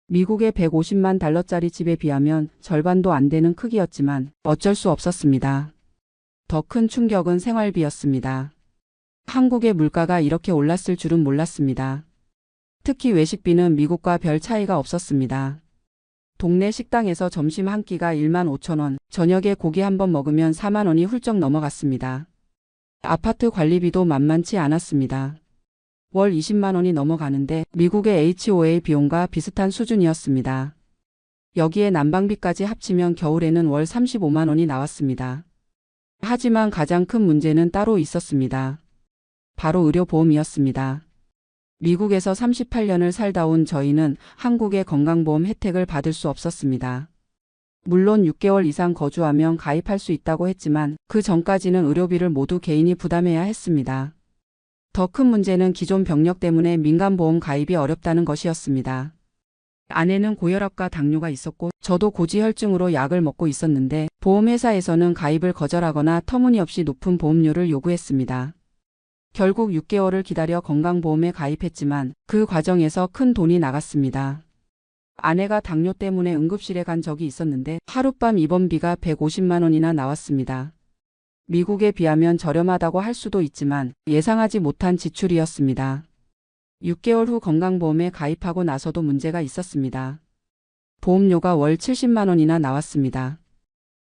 미국의 150만 달러짜리 집에 비하면 절반도 안 되는 크기였지만 어쩔 수 없었습니다. 더 큰 충격은 생활비였습니다. 한국의 물가가 이렇게 올랐을 줄은 몰랐습니다. 특히 외식비는 미국과 별 차이가 없었습니다. 동네 식당에서 점심 한 끼가 1만 5천 원, 저녁에 고기 한 번 먹으면 4만 원이 훌쩍 넘어갔습니다. 아파트 관리비도 만만치 않았습니다. 월 20만 원이 넘어가는데 미국의 HOA 비용과 비슷한 수준이었습니다. 여기에 난방비까지 합치면 겨울에는 월 35만 원이 나왔습니다. 하지만 가장 큰 문제는 따로 있었습니다. 바로 의료보험이었습니다. 미국에서 38년을 살다 온 저희는 한국의 건강보험 혜택을 받을 수 없었습니다. 물론 6개월 이상 거주하면 가입할 수 있다고 했지만 그 전까지는 의료비를 모두 개인이 부담해야 했습니다. 더 큰 문제는 기존 병력 때문에 민간보험 가입이 어렵다는 것이었습니다. 아내는 고혈압과 당뇨가 있었고 저도 고지혈증으로 약을 먹고 있었는데 보험회사에서는 가입을 거절하거나 터무니없이 높은 보험료를 요구했습니다. 결국 6개월을 기다려 건강보험에 가입했지만 그 과정에서 큰 돈이 나갔습니다. 아내가 당뇨 때문에 응급실에 간 적이 있었는데 하룻밤 입원비가 150만 원이나 나왔습니다. 미국에 비하면 저렴하다고 할 수도 있지만 예상하지 못한 지출이었습니다. 6개월 후 건강보험에 가입하고 나서도 문제가 있었습니다. 보험료가 월 70만 원이나 나왔습니다.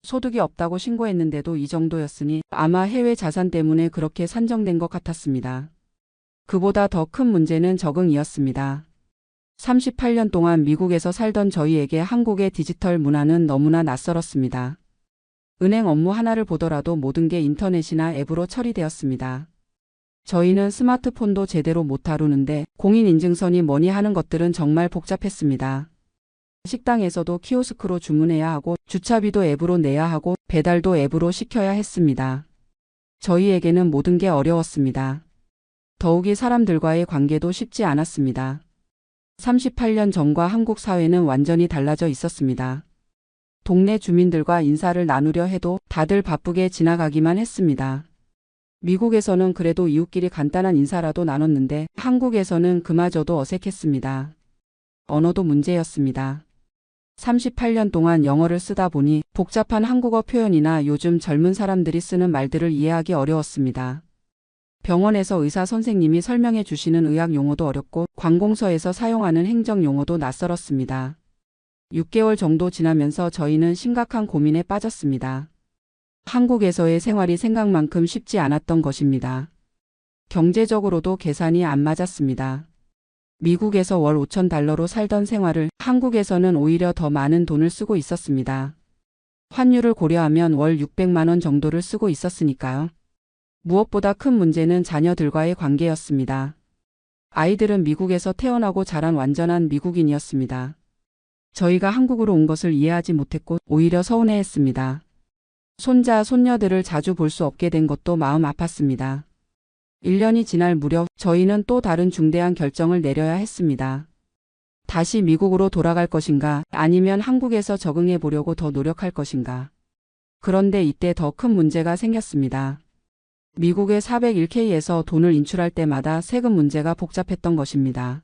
소득이 없다고 신고했는데도 이 정도였으니 아마 해외 자산 때문에 그렇게 산정된 것 같았습니다. 그보다 더 큰 문제는 적응이었습니다. 38년 동안 미국에서 살던 저희에게 한국의 디지털 문화는 너무나 낯설었습니다. 은행 업무 하나를 보더라도 모든 게 인터넷이나 앱으로 처리되었습니다. 저희는 스마트폰도 제대로 못 다루는데 공인인증서니 뭐니 하는 것들은 정말 복잡했습니다. 식당에서도 키오스크로 주문해야 하고 주차비도 앱으로 내야 하고 배달도 앱으로 시켜야 했습니다. 저희에게는 모든 게 어려웠습니다. 더욱이 사람들과의 관계도 쉽지 않았습니다. 38년 전과 한국 사회는 완전히 달라져 있었습니다. 동네 주민들과 인사를 나누려 해도 다들 바쁘게 지나가기만 했습니다. 미국에서는 그래도 이웃끼리 간단한 인사라도 나눴는데 한국에서는 그마저도 어색했습니다. 언어도 문제였습니다. 38년 동안 영어를 쓰다 보니 복잡한 한국어 표현이나 요즘 젊은 사람들이 쓰는 말들을 이해하기 어려웠습니다. 병원에서 의사 선생님이 설명해 주시는 의학 용어도 어렵고 관공서에서 사용하는 행정 용어도 낯설었습니다. 6개월 정도 지나면서 저희는 심각한 고민에 빠졌습니다. 한국에서의 생활이 생각만큼 쉽지 않았던 것입니다. 경제적으로도 계산이 안 맞았습니다. 미국에서 월 5천 달러로 살던 생활을 한국에서는 오히려 더 많은 돈을 쓰고 있었습니다. 환율을 고려하면 월 600만 원 정도를 쓰고 있었으니까요. 무엇보다 큰 문제는 자녀들과의 관계였습니다. 아이들은 미국에서 태어나고 자란 완전한 미국인이었습니다. 저희가 한국으로 온 것을 이해하지 못했고 오히려 서운해했습니다. 손자, 손녀들을 자주 볼 수 없게 된 것도 마음 아팠습니다. 1년이 지날 무렵 저희는 또 다른 중대한 결정을 내려야 했습니다. 다시 미국으로 돌아갈 것인가 아니면 한국에서 적응해 보려고 더 노력할 것인가. 그런데 이때 더 큰 문제가 생겼습니다. 미국의 401k에서 돈을 인출할 때마다 세금 문제가 복잡했던 것입니다.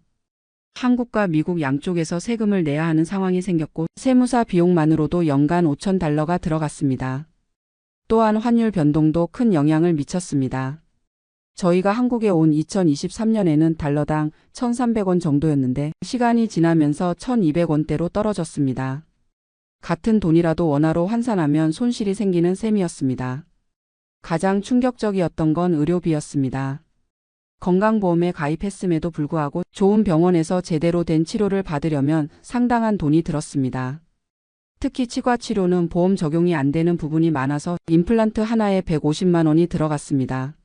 한국과 미국 양쪽에서 세금을 내야 하는 상황이 생겼고 세무사 비용만으로도 연간 5천 달러가 들어갔습니다. 또한 환율 변동도 큰 영향을 미쳤습니다. 저희가 한국에 온 2023년에는 달러당 1,300원 정도였는데 시간이 지나면서 1,200원대로 떨어졌습니다. 같은 돈이라도 원화로 환산하면 손실이 생기는 셈이었습니다. 가장 충격적이었던 건 의료비였습니다. 건강보험에 가입했음에도 불구하고 좋은 병원에서 제대로 된 치료를 받으려면 상당한 돈이 들었습니다. 특히 치과 치료는 보험 적용이 안 되는 부분이 많아서 임플란트 하나에 150만 원이 들어갔습니다.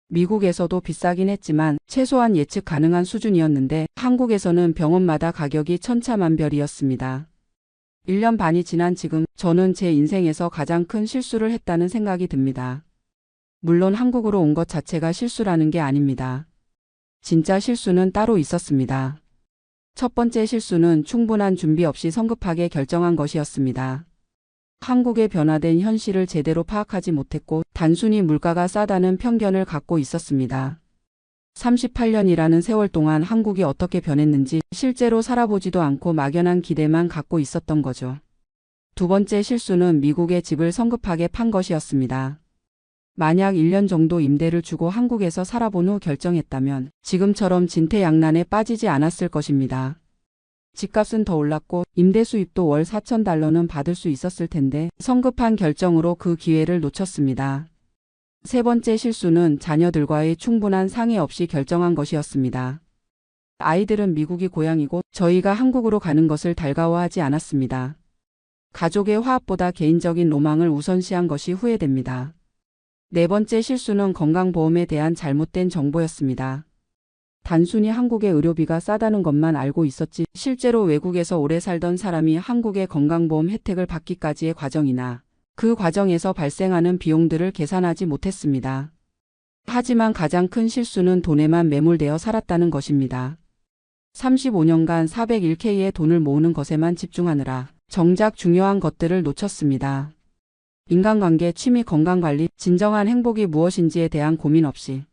미국에서도 비싸긴 했지만 최소한 예측 가능한 수준이었는데 한국에서는 병원마다 가격이 천차만별이었습니다. 1년 반이 지난 지금 저는 제 인생에서 가장 큰 실수를 했다는 생각이 듭니다. 물론 한국으로 온 것 자체가 실수라는 게 아닙니다. 진짜 실수는 따로 있었습니다. 첫 번째 실수는 충분한 준비 없이 성급하게 결정한 것이었습니다. 한국의 변화된 현실을 제대로 파악하지 못했고 단순히 물가가 싸다는 편견을 갖고 있었습니다. 38년이라는 세월 동안 한국이 어떻게 변했는지 실제로 살아보지도 않고 막연한 기대만 갖고 있었던 거죠. 두 번째 실수는 미국의 집을 성급하게 판 것이었습니다. 만약 1년 정도 임대를 주고 한국에서 살아본 후 결정했다면 지금처럼 진퇴양난에 빠지지 않았을 것입니다. 집값은 더 올랐고 임대 수입도 월 4,000달러는 받을 수 있었을 텐데 성급한 결정으로 그 기회를 놓쳤습니다. 세 번째 실수는 자녀들과의 충분한 상의 없이 결정한 것이었습니다. 아이들은 미국이 고향이고 저희가 한국으로 가는 것을 달가워하지 않았습니다. 가족의 화합보다 개인적인 로망을 우선시한 것이 후회됩니다. 네 번째 실수는 건강보험에 대한 잘못된 정보였습니다. 단순히 한국의 의료비가 싸다는 것만 알고 있었지 실제로 외국에서 오래 살던 사람이 한국의 건강보험 혜택을 받기까지의 과정이나 그 과정에서 발생하는 비용들을 계산하지 못했습니다. 하지만 가장 큰 실수는 돈에만 매몰되어 살았다는 것입니다. 35년간 401k의 돈을 모으는 것에만 집중하느라 정작 중요한 것들을 놓쳤습니다. 인간관계, 취미, 건강관리, 진정한 행복이 무엇인지에 대한 고민 없이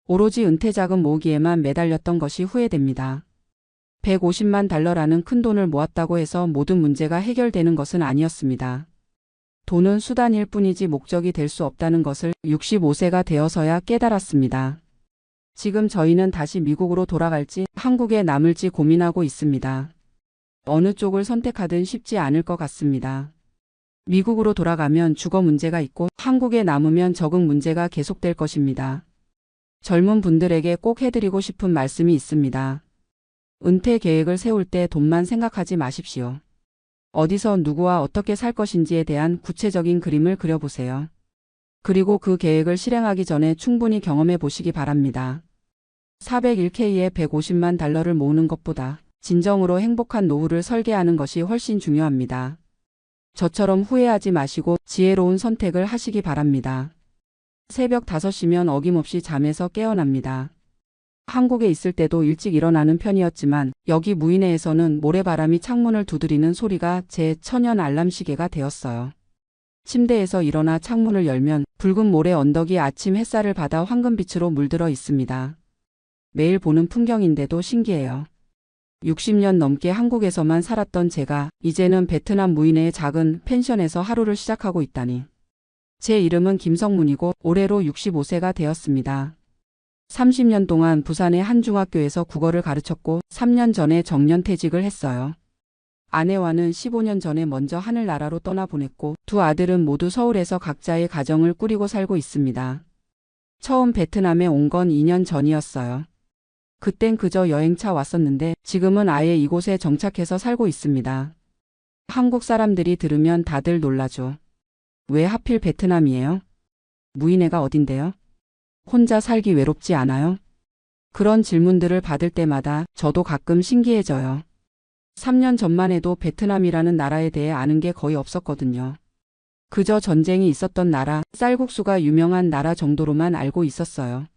오로지 은퇴자금 모으기에만 매달렸던 것이 후회됩니다. 150만 달러라는 큰 돈을 모았다고 해서 모든 문제가 해결되는 것은 아니었습니다. 돈은 수단일 뿐이지 목적이 될 수 없다는 것을 65세가 되어서야 깨달았습니다. 지금 저희는 다시 미국으로 돌아갈지 한국에 남을지 고민하고 있습니다. 어느 쪽을 선택하든 쉽지 않을 것 같습니다. 미국으로 돌아가면 주거 문제가 있고 한국에 남으면 적응 문제가 계속될 것입니다. 젊은 분들에게 꼭 해드리고 싶은 말씀이 있습니다. 은퇴 계획을 세울 때 돈만 생각하지 마십시오. 어디서 누구와 어떻게 살 것인지에 대한 구체적인 그림을 그려보세요. 그리고 그 계획을 실행하기 전에 충분히 경험해 보시기 바랍니다. 401k에 150만 달러를 모으는 것보다 진정으로 행복한 노후를 설계하는 것이 훨씬 중요합니다. 저처럼 후회하지 마시고 지혜로운 선택을 하시기 바랍니다. 새벽 5시면 어김없이 잠에서 깨어납니다. 한국에 있을 때도 일찍 일어나는 편이었지만 여기 무인회에서는 모래바람이 창문을 두드리는 소리가 제 천연 알람 시계가 되었어요. 침대에서 일어나 창문을 열면 붉은 모래 언덕이 아침 햇살을 받아 황금빛으로 물들어 있습니다. 매일 보는 풍경인데도 신기해요. 60년 넘게 한국에서만 살았던 제가 이제는 베트남 무인회의 작은 펜션에서 하루를 시작하고 있다니. 제 이름은 김성문이고 올해로 65세가 되었습니다. 30년 동안 부산의 한 중학교에서 국어를 가르쳤고 3년 전에 정년퇴직을 했어요. 아내와는 15년 전에 먼저 하늘나라로 떠나보냈고 두 아들은 모두 서울에서 각자의 가정을 꾸리고 살고 있습니다. 처음 베트남에 온 건 2년 전이었어요. 그땐 그저 여행차 왔었는데 지금은 아예 이곳에 정착해서 살고 있습니다. 한국 사람들이 들으면 다들 놀라죠. 왜 하필 베트남이에요? 무인회가 어딘데요? 혼자 살기 외롭지 않아요? 그런 질문들을 받을 때마다 저도 가끔 신기해져요. 3년 전만 해도 베트남이라는 나라에 대해 아는 게 거의 없었거든요. 그저 전쟁이 있었던 나라, 쌀국수가 유명한 나라 정도로만 알고 있었어요.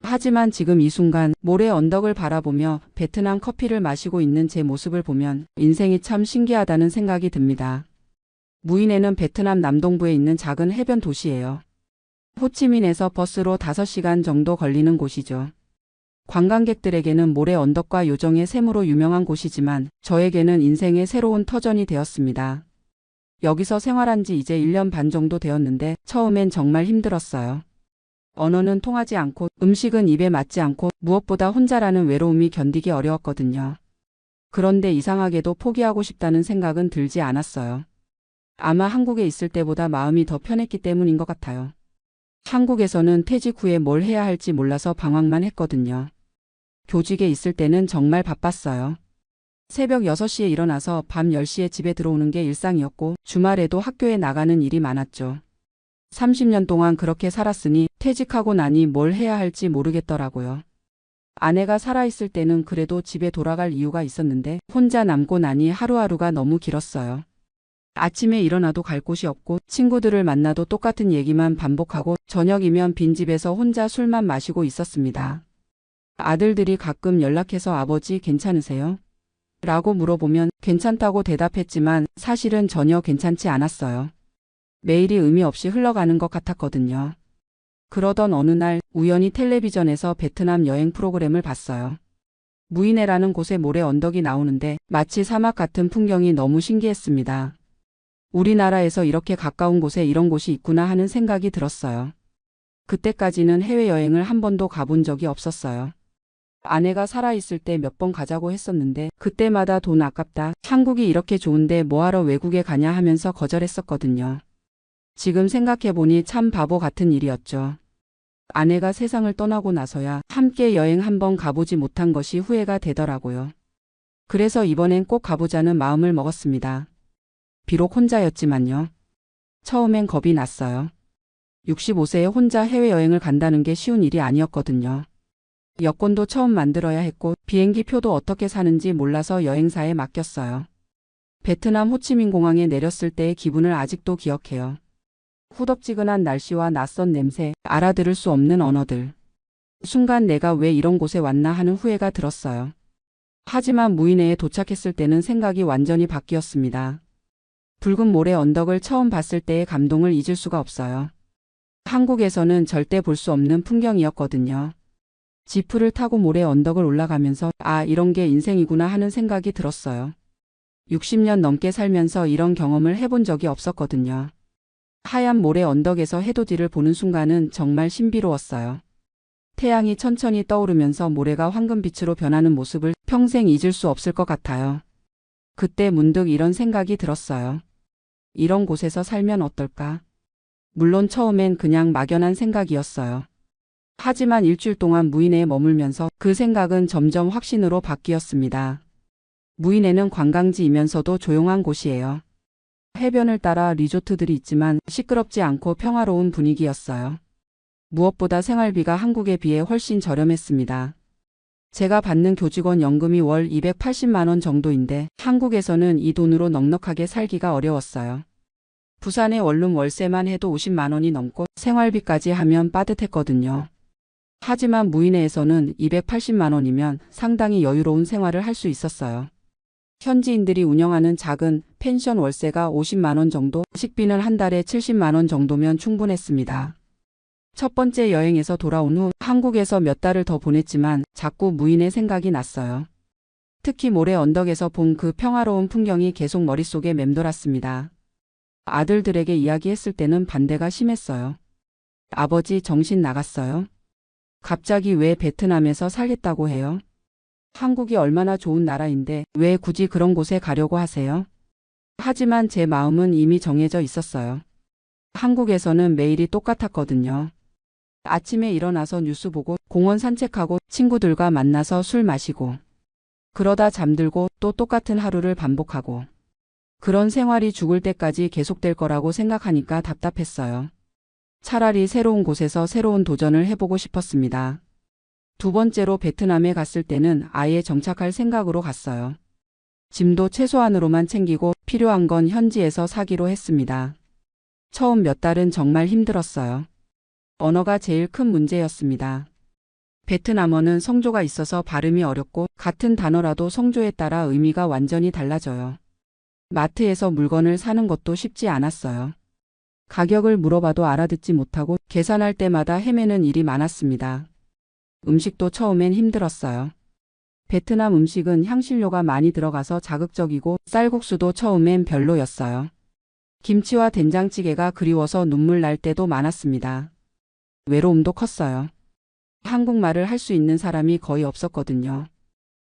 하지만 지금 이 순간 모래 언덕을 바라보며 베트남 커피를 마시고 있는 제 모습을 보면 인생이 참 신기하다는 생각이 듭니다. 무인회는 베트남 남동부에 있는 작은 해변 도시예요. 호치민에서 버스로 5시간 정도 걸리는 곳이죠. 관광객들에게는 모래 언덕과 요정의 샘으로 유명한 곳이지만 저에게는 인생의 새로운 터전이 되었습니다. 여기서 생활한 지 이제 1년 반 정도 되었는데 처음엔 정말 힘들었어요. 언어는 통하지 않고 음식은 입에 맞지 않고 무엇보다 혼자라는 외로움이 견디기 어려웠거든요. 그런데 이상하게도 포기하고 싶다는 생각은 들지 않았어요. 아마 한국에 있을 때보다 마음이 더 편했기 때문인 것 같아요. 한국에서는 퇴직 후에 뭘 해야 할지 몰라서 방황만 했거든요. 교직에 있을 때는 정말 바빴어요. 새벽 6시에 일어나서 밤 10시에 집에 들어오는 게 일상이었고 주말에도 학교에 나가는 일이 많았죠. 30년 동안 그렇게 살았으니 퇴직하고 나니 뭘 해야 할지 모르겠더라고요. 아내가 살아있을 때는 그래도 집에 돌아갈 이유가 있었는데 혼자 남고 나니 하루하루가 너무 길었어요. 아침에 일어나도 갈 곳이 없고 친구들을 만나도 똑같은 얘기만 반복하고 저녁이면 빈집에서 혼자 술만 마시고 있었습니다. 아들들이 가끔 연락해서 아버지 괜찮으세요? 라고 물어보면 괜찮다고 대답했지만 사실은 전혀 괜찮지 않았어요. 매일이 의미 없이 흘러가는 것 같았거든요. 그러던 어느 날 우연히 텔레비전에서 베트남 여행 프로그램을 봤어요. 무이네라는 곳에 모래 언덕이 나오는데 마치 사막 같은 풍경이 너무 신기했습니다. 우리나라에서 이렇게 가까운 곳에 이런 곳이 있구나 하는 생각이 들었어요. 그때까지는 해외여행을 한 번도 가본 적이 없었어요. 아내가 살아있을 때 몇 번 가자고 했었는데 그때마다 돈 아깝다, 한국이 이렇게 좋은데 뭐하러 외국에 가냐 하면서 거절했었거든요. 지금 생각해보니 참 바보 같은 일이었죠. 아내가 세상을 떠나고 나서야 함께 여행 한번 가보지 못한 것이 후회가 되더라고요. 그래서 이번엔 꼭 가보자는 마음을 먹었습니다. 비록 혼자였지만요. 처음엔 겁이 났어요. 65세에 혼자 해외여행을 간다는 게 쉬운 일이 아니었거든요. 여권도 처음 만들어야 했고 비행기 표도 어떻게 사는지 몰라서 여행사에 맡겼어요. 베트남 호치민 공항에 내렸을 때의 기분을 아직도 기억해요. 후덥지근한 날씨와 낯선 냄새, 알아들을 수 없는 언어들. 순간 내가 왜 이런 곳에 왔나 하는 후회가 들었어요. 하지만 무이네에 도착했을 때는 생각이 완전히 바뀌었습니다. 붉은 모래 언덕을 처음 봤을 때의 감동을 잊을 수가 없어요. 한국에서는 절대 볼 수 없는 풍경이었거든요. 지프를 타고 모래 언덕을 올라가면서 아, 이런 게 인생이구나 하는 생각이 들었어요. 60년 넘게 살면서 이런 경험을 해본 적이 없었거든요. 하얀 모래 언덕에서 해돋이를 보는 순간은 정말 신비로웠어요. 태양이 천천히 떠오르면서 모래가 황금빛으로 변하는 모습을 평생 잊을 수 없을 것 같아요. 그때 문득 이런 생각이 들었어요. 이런 곳에서 살면 어떨까? 물론 처음엔 그냥 막연한 생각이었어요. 하지만 일주일 동안 무이네에 머물면서 그 생각은 점점 확신으로 바뀌었습니다. 무이네는 관광지이면서도 조용한 곳이에요. 해변을 따라 리조트들이 있지만 시끄럽지 않고 평화로운 분위기였어요. 무엇보다 생활비가 한국에 비해 훨씬 저렴했습니다. 제가 받는 교직원 연금이 월 280만 원 정도인데 한국에서는 이 돈으로 넉넉하게 살기가 어려웠어요. 부산의 원룸 월세만 해도 50만 원이 넘고 생활비까지 하면 빠듯했거든요. 하지만 무이네에서는 280만 원이면 상당히 여유로운 생활을 할 수 있었어요. 현지인들이 운영하는 작은 펜션 월세가 50만 원 정도, 식비는 한 달에 70만 원 정도면 충분했습니다. 첫 번째 여행에서 돌아온 후 한국에서 몇 달을 더 보냈지만 자꾸 무이네 생각이 났어요. 특히 모래 언덕에서 본 그 평화로운 풍경이 계속 머릿속에 맴돌았습니다. 아들들에게 이야기했을 때는 반대가 심했어요. 아버지 정신 나갔어요? 갑자기 왜 베트남에서 살겠다고 해요? 한국이 얼마나 좋은 나라인데 왜 굳이 그런 곳에 가려고 하세요? 하지만 제 마음은 이미 정해져 있었어요. 한국에서는 매일이 똑같았거든요. 아침에 일어나서 뉴스 보고 공원 산책하고 친구들과 만나서 술 마시고 그러다 잠들고 또 똑같은 하루를 반복하고 그런 생활이 죽을 때까지 계속될 거라고 생각하니까 답답했어요. 차라리 새로운 곳에서 새로운 도전을 해보고 싶었습니다. 두 번째로 베트남에 갔을 때는 아예 정착할 생각으로 갔어요. 짐도 최소한으로만 챙기고 필요한 건 현지에서 사기로 했습니다. 처음 몇 달은 정말 힘들었어요. 언어가 제일 큰 문제였습니다. 베트남어는 성조가 있어서 발음이 어렵고 같은 단어라도 성조에 따라 의미가 완전히 달라져요. 마트에서 물건을 사는 것도 쉽지 않았어요. 가격을 물어봐도 알아듣지 못하고 계산할 때마다 헤매는 일이 많았습니다. 음식도 처음엔 힘들었어요. 베트남 음식은 향신료가 많이 들어가서 자극적이고 쌀국수도 처음엔 별로였어요. 김치와 된장찌개가 그리워서 눈물 날 때도 많았습니다. 외로움도 컸어요. 한국말을 할 수 있는 사람이 거의 없었거든요.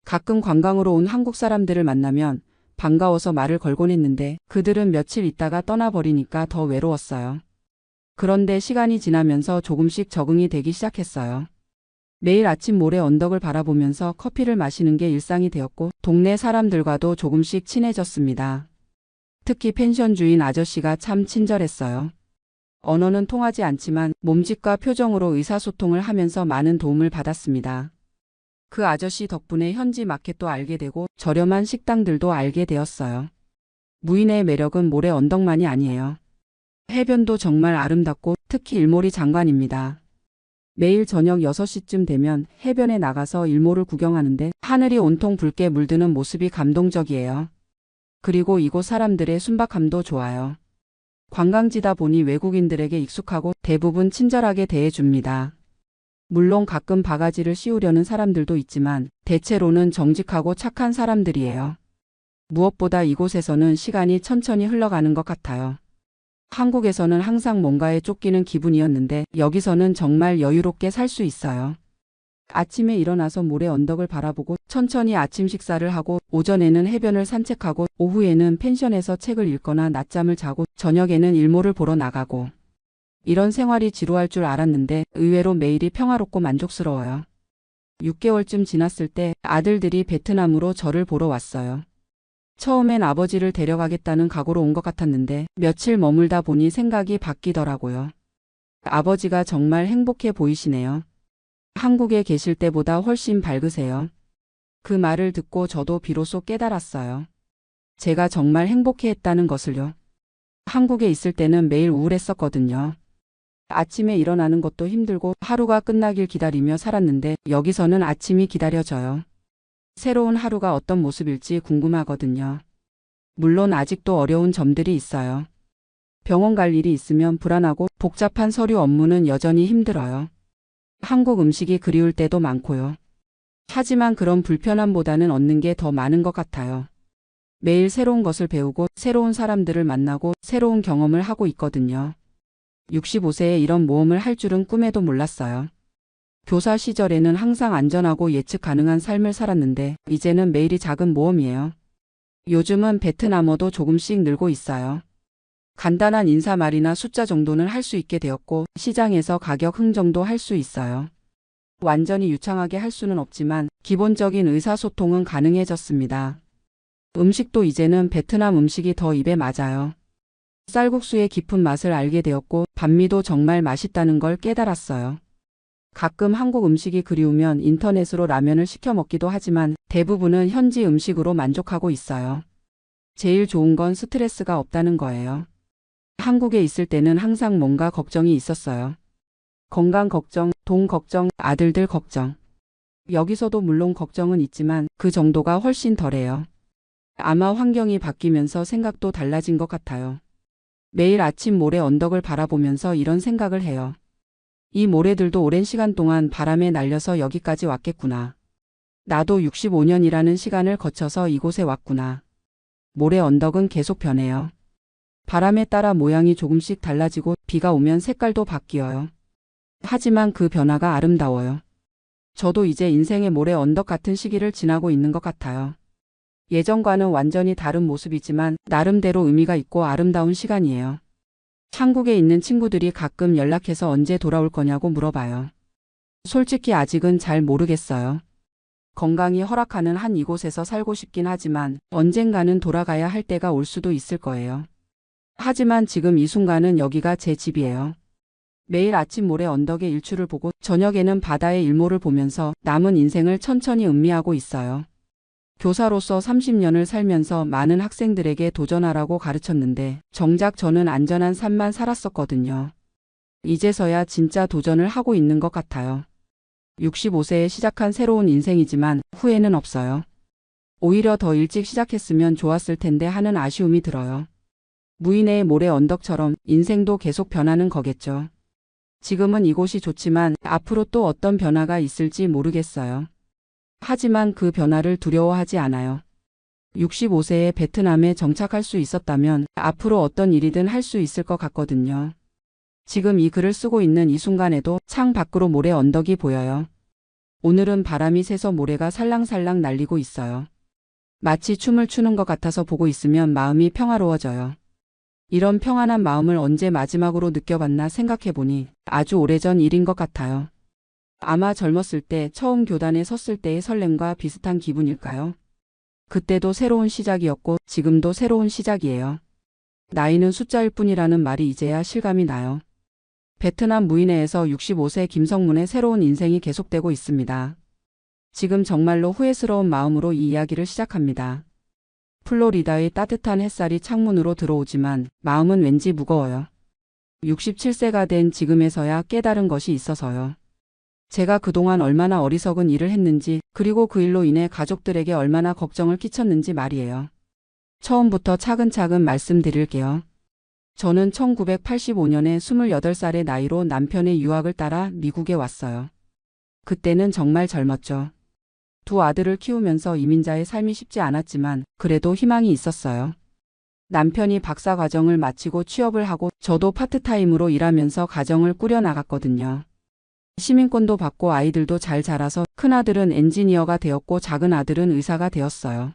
가끔 관광으로 온 한국 사람들을 만나면 반가워서 말을 걸곤 했는데 그들은 며칠 있다가 떠나버리니까 더 외로웠어요. 그런데 시간이 지나면서 조금씩 적응이 되기 시작했어요. 매일 아침 모래 언덕을 바라보면서 커피를 마시는 게 일상이 되었고 동네 사람들과도 조금씩 친해졌습니다. 특히 펜션 주인 아저씨가 참 친절했어요. 언어는 통하지 않지만 몸짓과 표정으로 의사소통을 하면서 많은 도움을 받았습니다. 그 아저씨 덕분에 현지 마켓도 알게 되고 저렴한 식당들도 알게 되었어요. 무인의 매력은 모래 언덕만이 아니에요. 해변도 정말 아름답고 특히 일몰이 장관입니다. 매일 저녁 6시쯤 되면 해변에 나가서 일몰을 구경하는데 하늘이 온통 붉게 물드는 모습이 감동적이에요. 그리고 이곳 사람들의 순박함도 좋아요. 관광지다 보니 외국인들에게 익숙하고 대부분 친절하게 대해줍니다. 물론 가끔 바가지를 씌우려는 사람들도 있지만 대체로는 정직하고 착한 사람들이에요. 무엇보다 이곳에서는 시간이 천천히 흘러가는 것 같아요. 한국에서는 항상 뭔가에 쫓기는 기분이었는데 여기서는 정말 여유롭게 살 수 있어요. 아침에 일어나서 모래 언덕을 바라보고 천천히 아침 식사를 하고 오전에는 해변을 산책하고 오후에는 펜션에서 책을 읽거나 낮잠을 자고 저녁에는 일몰을 보러 나가고 이런 생활이 지루할 줄 알았는데 의외로 매일이 평화롭고 만족스러워요. 6개월쯤 지났을 때 아들들이 베트남으로 저를 보러 왔어요. 처음엔 아버지를 데려가겠다는 각오로 온 것 같았는데 며칠 머물다 보니 생각이 바뀌더라고요. 아버지가 정말 행복해 보이시네요. 한국에 계실 때보다 훨씬 밝으세요. 그 말을 듣고 저도 비로소 깨달았어요. 제가 정말 행복해했다는 것을요. 한국에 있을 때는 매일 우울했었거든요. 아침에 일어나는 것도 힘들고 하루가 끝나길 기다리며 살았는데 여기서는 아침이 기다려져요. 새로운 하루가 어떤 모습일지 궁금하거든요. 물론 아직도 어려운 점들이 있어요. 병원 갈 일이 있으면 불안하고 복잡한 서류 업무는 여전히 힘들어요. 한국 음식이 그리울 때도 많고요. 하지만 그런 불편함보다는 얻는 게 더 많은 것 같아요. 매일 새로운 것을 배우고 새로운 사람들을 만나고 새로운 경험을 하고 있거든요. 65세에 이런 모험을 할 줄은 꿈에도 몰랐어요. 교사 시절에는 항상 안전하고 예측 가능한 삶을 살았는데 이제는 매일이 작은 모험이에요. 요즘은 베트남어도 조금씩 늘고 있어요. 간단한 인사말이나 숫자 정도는 할 수 있게 되었고 시장에서 가격 흥정도 할 수 있어요. 완전히 유창하게 할 수는 없지만 기본적인 의사소통은 가능해졌습니다. 음식도 이제는 베트남 음식이 더 입에 맞아요. 쌀국수의 깊은 맛을 알게 되었고 반미도 정말 맛있다는 걸 깨달았어요. 가끔 한국 음식이 그리우면 인터넷으로 라면을 시켜 먹기도 하지만 대부분은 현지 음식으로 만족하고 있어요. 제일 좋은 건 스트레스가 없다는 거예요. 한국에 있을 때는 항상 뭔가 걱정이 있었어요. 건강 걱정, 돈 걱정, 아들들 걱정. 여기서도 물론 걱정은 있지만 그 정도가 훨씬 덜해요. 아마 환경이 바뀌면서 생각도 달라진 것 같아요. 매일 아침 모래 언덕을 바라보면서 이런 생각을 해요. 이 모래들도 오랜 시간 동안 바람에 날려서 여기까지 왔겠구나. 나도 65년이라는 시간을 거쳐서 이곳에 왔구나. 모래 언덕은 계속 변해요. 바람에 따라 모양이 조금씩 달라지고 비가 오면 색깔도 바뀌어요. 하지만 그 변화가 아름다워요. 저도 이제 인생의 모래 언덕 같은 시기를 지나고 있는 것 같아요. 예전과는 완전히 다른 모습이지만 나름대로 의미가 있고 아름다운 시간이에요. 한국에 있는 친구들이 가끔 연락해서 언제 돌아올 거냐고 물어봐요. 솔직히 아직은 잘 모르겠어요. 건강이 허락하는 한 이곳에서 살고 싶긴 하지만 언젠가는 돌아가야 할 때가 올 수도 있을 거예요. 하지만 지금 이 순간은 여기가 제 집이에요. 매일 아침 모래 언덕의 일출을 보고 저녁에는 바다의 일몰을 보면서 남은 인생을 천천히 음미하고 있어요. 교사로서 30년을 살면서 많은 학생들에게 도전하라고 가르쳤는데 정작 저는 안전한 삶만 살았었거든요. 이제서야 진짜 도전을 하고 있는 것 같아요. 65세에 시작한 새로운 인생이지만 후회는 없어요. 오히려 더 일찍 시작했으면 좋았을 텐데 하는 아쉬움이 들어요. 무인의 모래 언덕처럼 인생도 계속 변하는 거겠죠. 지금은 이곳이 좋지만 앞으로 또 어떤 변화가 있을지 모르겠어요. 하지만 그 변화를 두려워하지 않아요. 65세에 베트남에 정착할 수 있었다면 앞으로 어떤 일이든 할 수 있을 것 같거든요. 지금 이 글을 쓰고 있는 이 순간에도 창 밖으로 모래 언덕이 보여요. 오늘은 바람이 세서 모래가 살랑살랑 날리고 있어요. 마치 춤을 추는 것 같아서 보고 있으면 마음이 평화로워져요. 이런 평안한 마음을 언제 마지막으로 느껴봤나 생각해보니 아주 오래전 일인 것 같아요. 아마 젊었을 때 처음 교단에 섰을 때의 설렘과 비슷한 기분일까요? 그때도 새로운 시작이었고 지금도 새로운 시작이에요. 나이는 숫자일 뿐이라는 말이 이제야 실감이 나요. 베트남 무인회에서 65세 김성문의 새로운 인생이 계속되고 있습니다. 지금 정말로 후회스러운 마음으로 이 이야기를 시작합니다. 플로리다의 따뜻한 햇살이 창문으로 들어오지만 마음은 왠지 무거워요. 67세가 된 지금에서야 깨달은 것이 있어서요. 제가 그동안 얼마나 어리석은 일을 했는지, 그리고 그 일로 인해 가족들에게 얼마나 걱정을 끼쳤는지 말이에요. 처음부터 차근차근 말씀드릴게요. 저는 1985년에 28살의 나이로 남편의 유학을 따라 미국에 왔어요. 그때는 정말 젊었죠. 두 아들을 키우면서 이민자의 삶이 쉽지 않았지만 그래도 희망이 있었어요. 남편이 박사 과정을 마치고 취업을 하고 저도 파트타임으로 일하면서 가정을 꾸려나갔거든요. 시민권도 받고 아이들도 잘 자라서 큰아들은 엔지니어가 되었고 작은 아들은 의사가 되었어요.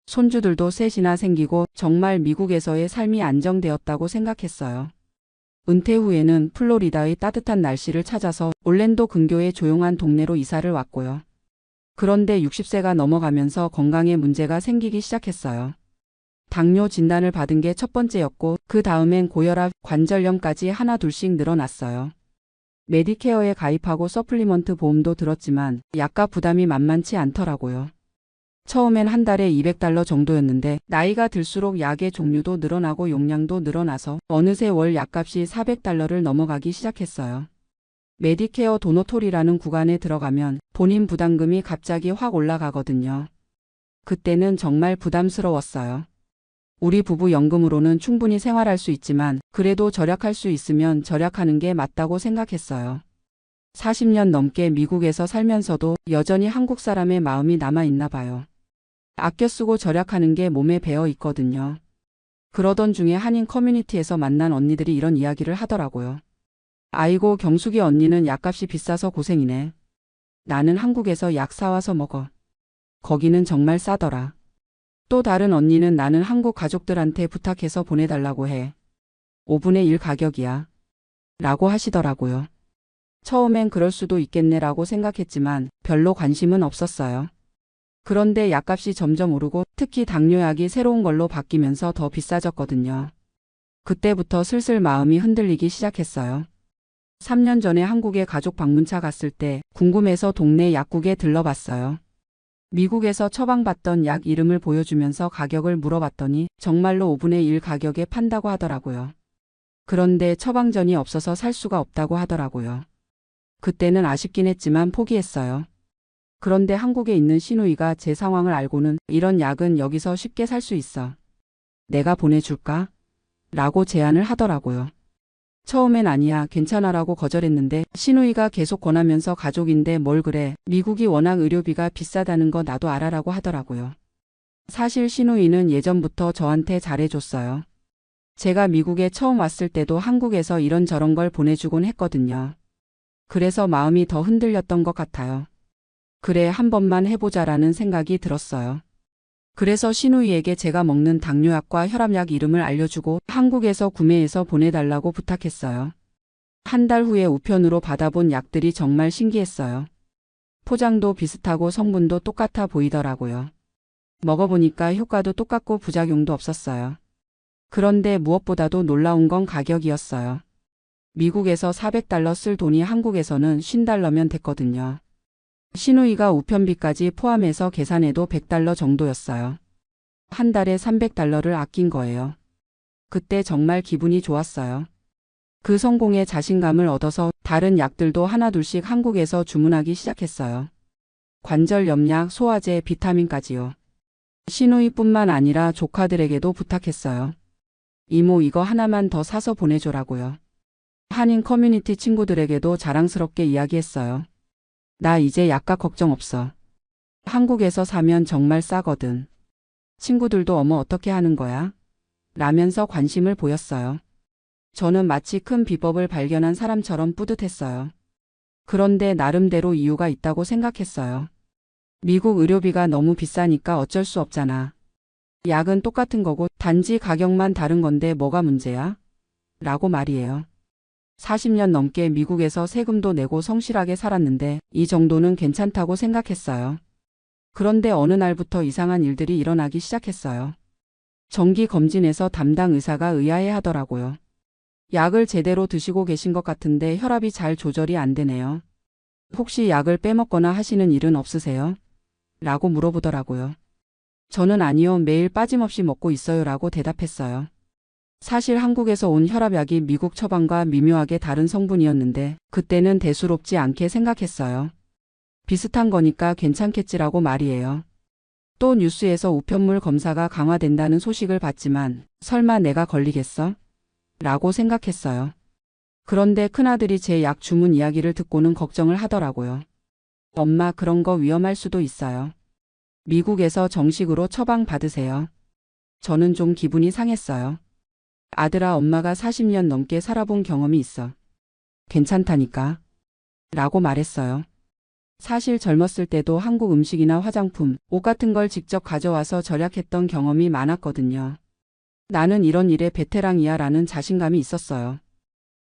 손주들도 셋이나 생기고 정말 미국에서의 삶이 안정되었다고 생각했어요. 은퇴 후에는 플로리다의 따뜻한 날씨를 찾아서 올랜도 근교의 조용한 동네로 이사를 왔고요. 그런데 60세가 넘어가면서 건강에 문제가 생기기 시작했어요. 당뇨 진단을 받은 게 첫 번째였고 그 다음엔 고혈압, 관절염까지 하나 둘씩 늘어났어요. 메디케어에 가입하고 서플리먼트 보험도 들었지만 약값 부담이 만만치 않더라고요. 처음엔 한 달에 $200 정도였는데 나이가 들수록 약의 종류도 늘어나고 용량도 늘어나서 어느새 월 약값이 $400를 넘어가기 시작했어요. 메디케어 도너토리라는 구간에 들어가면 본인 부담금이 갑자기 확 올라가거든요. 그때는 정말 부담스러웠어요. 우리 부부 연금으로는 충분히 생활할 수 있지만 그래도 절약할 수 있으면 절약하는 게 맞다고 생각했어요. 40년 넘게 미국에서 살면서도 여전히 한국 사람의 마음이 남아있나 봐요. 아껴 쓰고 절약하는 게 몸에 배어 있거든요. 그러던 중에 한인 커뮤니티에서 만난 언니들이 이런 이야기를 하더라고요. 아이고 경숙이 언니는 약값이 비싸서 고생이네. 나는 한국에서 약 사와서 먹어. 거기는 정말 싸더라. 또 다른 언니는 나는 한국 가족들한테 부탁해서 보내달라고 해. 5분의 1 가격이야. 라고 하시더라고요. 처음엔 그럴 수도 있겠네라고 생각했지만 별로 관심은 없었어요. 그런데 약값이 점점 오르고 특히 당뇨약이 새로운 걸로 바뀌면서 더 비싸졌거든요. 그때부터 슬슬 마음이 흔들리기 시작했어요. 3년 전에 한국에 가족 방문차 갔을 때 궁금해서 동네 약국에 들러봤어요. 미국에서 처방받던 약 이름을 보여주면서 가격을 물어봤더니 정말로 5분의 1 가격에 판다고 하더라고요. 그런데 처방전이 없어서 살 수가 없다고 하더라고요. 그때는 아쉽긴 했지만 포기했어요. 그런데 한국에 있는 시누이가 제 상황을 알고는 이런 약은 여기서 쉽게 살 수 있어. 내가 보내줄까? 라고 제안을 하더라고요. 처음엔 아니야, 괜찮아라고 거절했는데 시누이가 계속 권하면서 가족인데 뭘 그래, 미국이 워낙 의료비가 비싸다는 거 나도 알아라고 하더라고요. 사실 시누이는 예전부터 저한테 잘해줬어요. 제가 미국에 처음 왔을 때도 한국에서 이런저런 걸 보내주곤 했거든요. 그래서 마음이 더 흔들렸던 것 같아요. 그래, 한 번만 해보자라는 생각이 들었어요. 그래서 시누이에게 제가 먹는 당뇨약과 혈압약 이름을 알려주고 한국에서 구매해서 보내달라고 부탁했어요. 한 달 후에 우편으로 받아본 약들이 정말 신기했어요. 포장도 비슷하고 성분도 똑같아 보이더라고요. 먹어보니까 효과도 똑같고 부작용도 없었어요. 그런데 무엇보다도 놀라운 건 가격이었어요. 미국에서 $400 쓸 돈이 한국에서는 $50면 됐거든요. 시누이가 우편비까지 포함해서 계산해도 $100 정도였어요. 한 달에 $300를 아낀 거예요. 그때 정말 기분이 좋았어요. 그 성공에 자신감을 얻어서 다른 약들도 하나둘씩 한국에서 주문하기 시작했어요. 관절염약, 소화제, 비타민까지요. 시누이뿐만 아니라 조카들에게도 부탁했어요. 이모 이거 하나만 더 사서 보내줘라고요. 한인 커뮤니티 친구들에게도 자랑스럽게 이야기했어요. 나 이제 약값 걱정 없어. 한국에서 사면 정말 싸거든. 친구들도 어머 어떻게 하는 거야? 라면서 관심을 보였어요. 저는 마치 큰 비법을 발견한 사람처럼 뿌듯했어요. 그런데 나름대로 이유가 있다고 생각했어요. 미국 의료비가 너무 비싸니까 어쩔 수 없잖아. 약은 똑같은 거고 단지 가격만 다른 건데 뭐가 문제야? 라고 말이에요. 40년 넘게 미국에서 세금도 내고 성실하게 살았는데 이 정도는 괜찮다고 생각했어요. 그런데 어느 날부터 이상한 일들이 일어나기 시작했어요. 정기 검진에서 담당 의사가 의아해 하더라고요. 약을 제대로 드시고 계신 것 같은데 혈압이 잘 조절이 안 되네요. 혹시 약을 빼먹거나 하시는 일은 없으세요? 라고 물어보더라고요. 저는 아니요, 매일 빠짐없이 먹고 있어요 라고 대답했어요. 사실 한국에서 온 혈압약이 미국 처방과 미묘하게 다른 성분이었는데 그때는 대수롭지 않게 생각했어요. 비슷한 거니까 괜찮겠지라고 말이에요. 또 뉴스에서 우편물 검사가 강화된다는 소식을 봤지만 설마 내가 걸리겠어? 라고 생각했어요. 그런데 큰아들이 제 약 주문 이야기를 듣고는 걱정을 하더라고요. 엄마, 그런 거 위험할 수도 있어요. 미국에서 정식으로 처방 받으세요. 저는 좀 기분이 상했어요. 아들아, 엄마가 40년 넘게 살아본 경험이 있어. 괜찮다니까. 라고 말했어요. 사실 젊었을 때도 한국 음식이나 화장품, 옷 같은 걸 직접 가져와서 절약했던 경험이 많았거든요. 나는 이런 일에 베테랑이야 라는 자신감이 있었어요.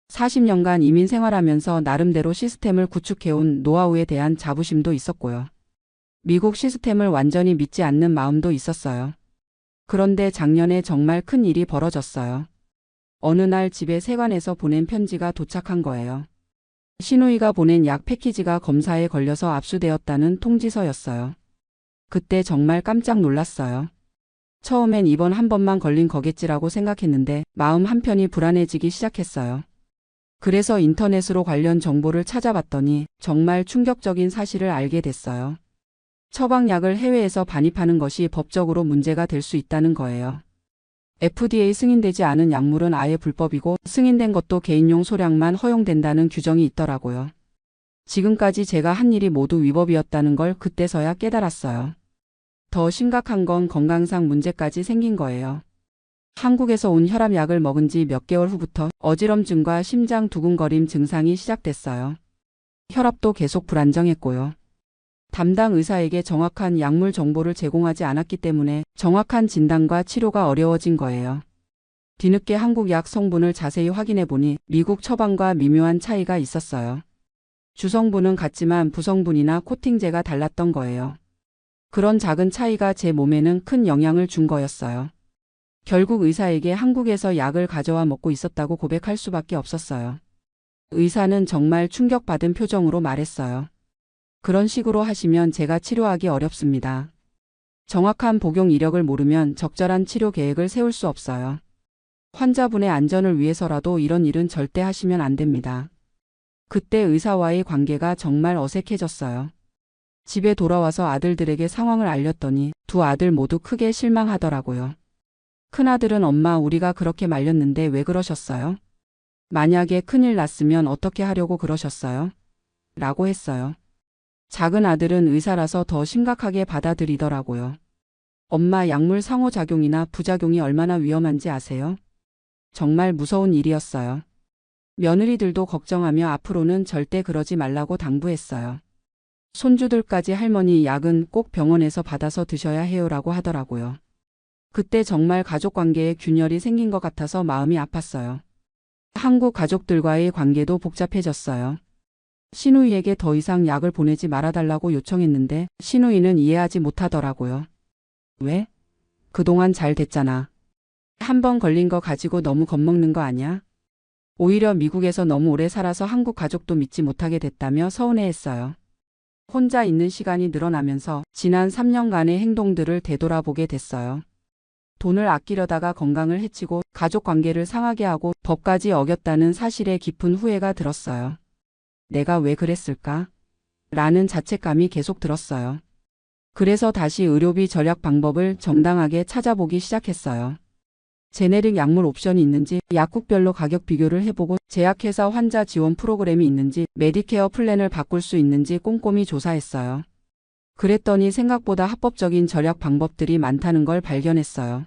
40년간 이민 생활하면서 나름대로 시스템을 구축해온 노하우에 대한 자부심도 있었고요. 미국 시스템을 완전히 믿지 않는 마음도 있었어요. 그런데 작년에 정말 큰 일이 벌어졌어요. 어느 날 집에 세관에서 보낸 편지가 도착한 거예요. 시누이가 보낸 약 패키지가 검사에 걸려서 압수되었다는 통지서였어요. 그때 정말 깜짝 놀랐어요. 처음엔 이번 한 번만 걸린 거겠지라고 생각했는데 마음 한편이 불안해지기 시작했어요. 그래서 인터넷으로 관련 정보를 찾아봤더니 정말 충격적인 사실을 알게 됐어요. 처방약을 해외에서 반입하는 것이 법적으로 문제가 될 수 있다는 거예요. FDA 승인되지 않은 약물은 아예 불법이고 승인된 것도 개인용 소량만 허용된다는 규정이 있더라고요. 지금까지 제가 한 일이 모두 위법이었다는 걸 그때서야 깨달았어요. 더 심각한 건 건강상 문제까지 생긴 거예요. 한국에서 온 혈압약을 먹은 지 몇 개월 후부터 어지럼증과 심장 두근거림 증상이 시작됐어요. 혈압도 계속 불안정했고요. 담당 의사에게 정확한 약물 정보를 제공하지 않았기 때문에 정확한 진단과 치료가 어려워진 거예요. 뒤늦게 한국 약 성분을 자세히 확인해 보니 미국 처방과 미묘한 차이가 있었어요. 주성분은 같지만 부성분이나 코팅제가 달랐던 거예요. 그런 작은 차이가 제 몸에는 큰 영향을 준 거였어요. 결국 의사에게 한국에서 약을 가져와 먹고 있었다고 고백할 수밖에 없었어요. 의사는 정말 충격받은 표정으로 말했어요. 그런 식으로 하시면 제가 치료하기 어렵습니다. 정확한 복용 이력을 모르면 적절한 치료 계획을 세울 수 없어요. 환자분의 안전을 위해서라도 이런 일은 절대 하시면 안 됩니다. 그때 의사와의 관계가 정말 어색해졌어요. 집에 돌아와서 아들들에게 상황을 알렸더니 두 아들 모두 크게 실망하더라고요. 큰아들은 엄마, 우리가 그렇게 말렸는데 왜 그러셨어요? 만약에 큰일 났으면 어떻게 하려고 그러셨어요? 라고 했어요. 작은 아들은 의사라서 더 심각하게 받아들이더라고요. 엄마, 약물 상호작용이나 부작용이 얼마나 위험한지 아세요? 정말 무서운 일이었어요. 며느리들도 걱정하며 앞으로는 절대 그러지 말라고 당부했어요. 손주들까지 할머니, 약은 꼭 병원에서 받아서 드셔야 해요라고 하더라고요. 그때 정말 가족관계에 균열이 생긴 것 같아서 마음이 아팠어요. 한국 가족들과의 관계도 복잡해졌어요. 시누이에게 더 이상 약을 보내지 말아달라고 요청했는데 시누이는 이해하지 못하더라고요. 왜? 그동안 잘 됐잖아. 한 번 걸린 거 가지고 너무 겁먹는 거 아니야? 오히려 미국에서 너무 오래 살아서 한국 가족도 믿지 못하게 됐다며 서운해했어요. 혼자 있는 시간이 늘어나면서 지난 3년간의 행동들을 되돌아보게 됐어요. 돈을 아끼려다가 건강을 해치고 가족 관계를 상하게 하고 법까지 어겼다는 사실에 깊은 후회가 들었어요. 내가 왜 그랬을까? 라는 자책감이 계속 들었어요. 그래서 다시 의료비 절약 방법을 정당하게 찾아보기 시작했어요. 제네릭 약물 옵션이 있는지, 약국별로 가격 비교를 해보고 제약회사 환자 지원 프로그램이 있는지, 메디케어 플랜을 바꿀 수 있는지 꼼꼼히 조사했어요. 그랬더니 생각보다 합법적인 절약 방법들이 많다는 걸 발견했어요.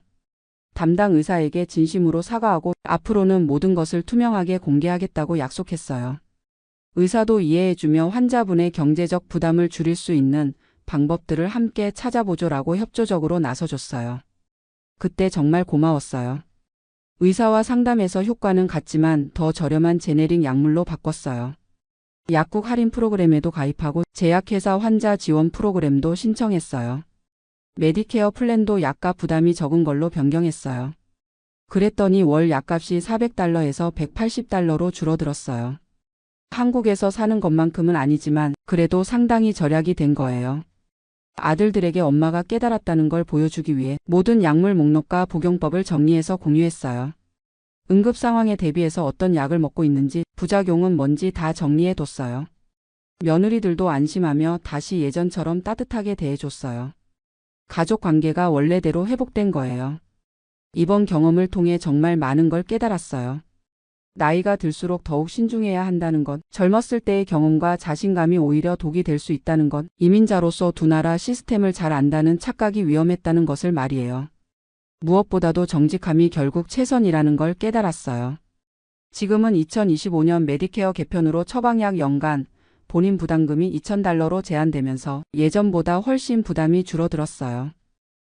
담당 의사에게 진심으로 사과하고 앞으로는 모든 것을 투명하게 공개하겠다고 약속했어요. 의사도 이해해주며 환자분의 경제적 부담을 줄일 수 있는 방법들을 함께 찾아보죠라고 협조적으로 나서줬어요. 그때 정말 고마웠어요. 의사와 상담해서 효과는 같지만 더 저렴한 제네릭 약물로 바꿨어요. 약국 할인 프로그램에도 가입하고 제약회사 환자 지원 프로그램도 신청했어요. 메디케어 플랜도 약값 부담이 적은 걸로 변경했어요. 그랬더니 월 약값이 $400에서 $180로 줄어들었어요. 한국에서 사는 것만큼은 아니지만 그래도 상당히 절약이 된 거예요. 아들들에게 엄마가 깨달았다는 걸 보여주기 위해 모든 약물 목록과 복용법을 정리해서 공유했어요. 응급 상황에 대비해서 어떤 약을 먹고 있는지, 부작용은 뭔지 다 정리해뒀어요. 며느리들도 안심하며 다시 예전처럼 따뜻하게 대해줬어요. 가족 관계가 원래대로 회복된 거예요. 이번 경험을 통해 정말 많은 걸 깨달았어요. 나이가 들수록 더욱 신중해야 한다는 것, 젊었을 때의 경험과 자신감이 오히려 독이 될 수 있다는 것, 이민자로서 두 나라 시스템을 잘 안다는 착각이 위험했다는 것을 말이에요. 무엇보다도 정직함이 결국 최선이라는 걸 깨달았어요. 지금은 2025년 메디케어 개편으로 처방약 연간 본인 부담금이 $2,000로 제한되면서 예전보다 훨씬 부담이 줄어들었어요.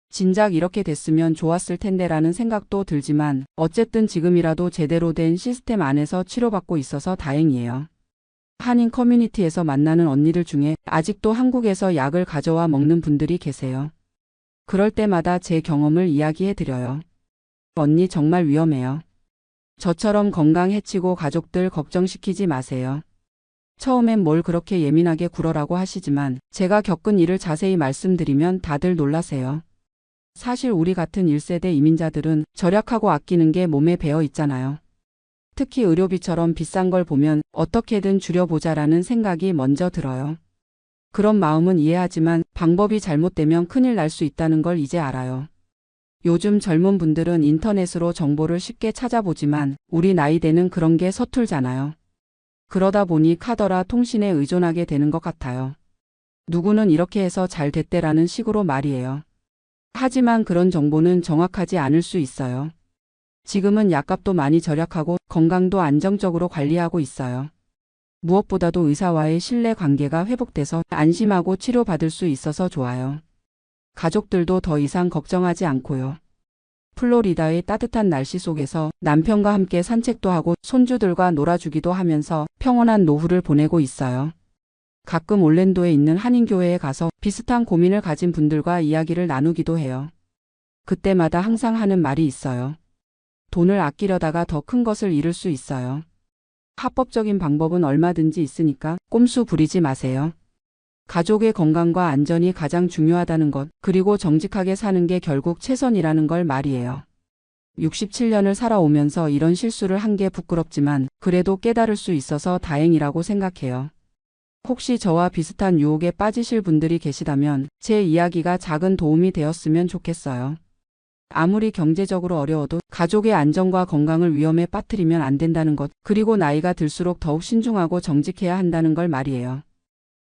진작 이렇게 됐으면 좋았을 텐데라는 생각도 들지만 어쨌든 지금이라도 제대로 된 시스템 안에서 치료받고 있어서 다행이에요. 한인 커뮤니티에서 만나는 언니들 중에 아직도 한국에서 약을 가져와 먹는 분들이 계세요. 그럴 때마다 제 경험을 이야기해드려요. 언니 정말 위험해요. 저처럼 건강 해치고 가족들 걱정시키지 마세요. 처음엔 뭘 그렇게 예민하게 굴어라고 하시지만 제가 겪은 일을 자세히 말씀드리면 다들 놀라세요. 사실 우리 같은 1세대 이민자들은 절약하고 아끼는 게 몸에 배어 있잖아요. 특히 의료비처럼 비싼 걸 보면 어떻게든 줄여보자라는 생각이 먼저 들어요. 그런 마음은 이해하지만 방법이 잘못되면 큰일 날 수 있다는 걸 이제 알아요. 요즘 젊은 분들은 인터넷으로 정보를 쉽게 찾아보지만 우리 나이대는 그런 게 서툴잖아요. 그러다 보니 카더라 통신에 의존하게 되는 것 같아요. 누구는 이렇게 해서 잘 됐대라는 식으로 말이에요. 하지만 그런 정보는 정확하지 않을 수 있어요. 지금은 약값도 많이 절약하고 건강도 안정적으로 관리하고 있어요. 무엇보다도 의사와의 신뢰 관계가 회복돼서 안심하고 치료받을 수 있어서 좋아요. 가족들도 더 이상 걱정하지 않고요. 플로리다의 따뜻한 날씨 속에서 남편과 함께 산책도 하고 손주들과 놀아주기도 하면서 평온한 노후를 보내고 있어요. 가끔 올랜도에 있는 한인교회에 가서 비슷한 고민을 가진 분들과 이야기를 나누기도 해요. 그때마다 항상 하는 말이 있어요. 돈을 아끼려다가 더 큰 것을 잃을 수 있어요. 합법적인 방법은 얼마든지 있으니까 꼼수 부리지 마세요. 가족의 건강과 안전이 가장 중요하다는 것, 그리고 정직하게 사는 게 결국 최선이라는 걸 말이에요. 67년을 살아오면서 이런 실수를 한 게 부끄럽지만 그래도 깨달을 수 있어서 다행이라고 생각해요. 혹시 저와 비슷한 유혹에 빠지실 분들이 계시다면 제 이야기가 작은 도움이 되었으면 좋겠어요. 아무리 경제적으로 어려워도 가족의 안전과 건강을 위험에 빠뜨리면 안 된다는 것, 그리고 나이가 들수록 더욱 신중하고 정직해야 한다는 걸 말이에요.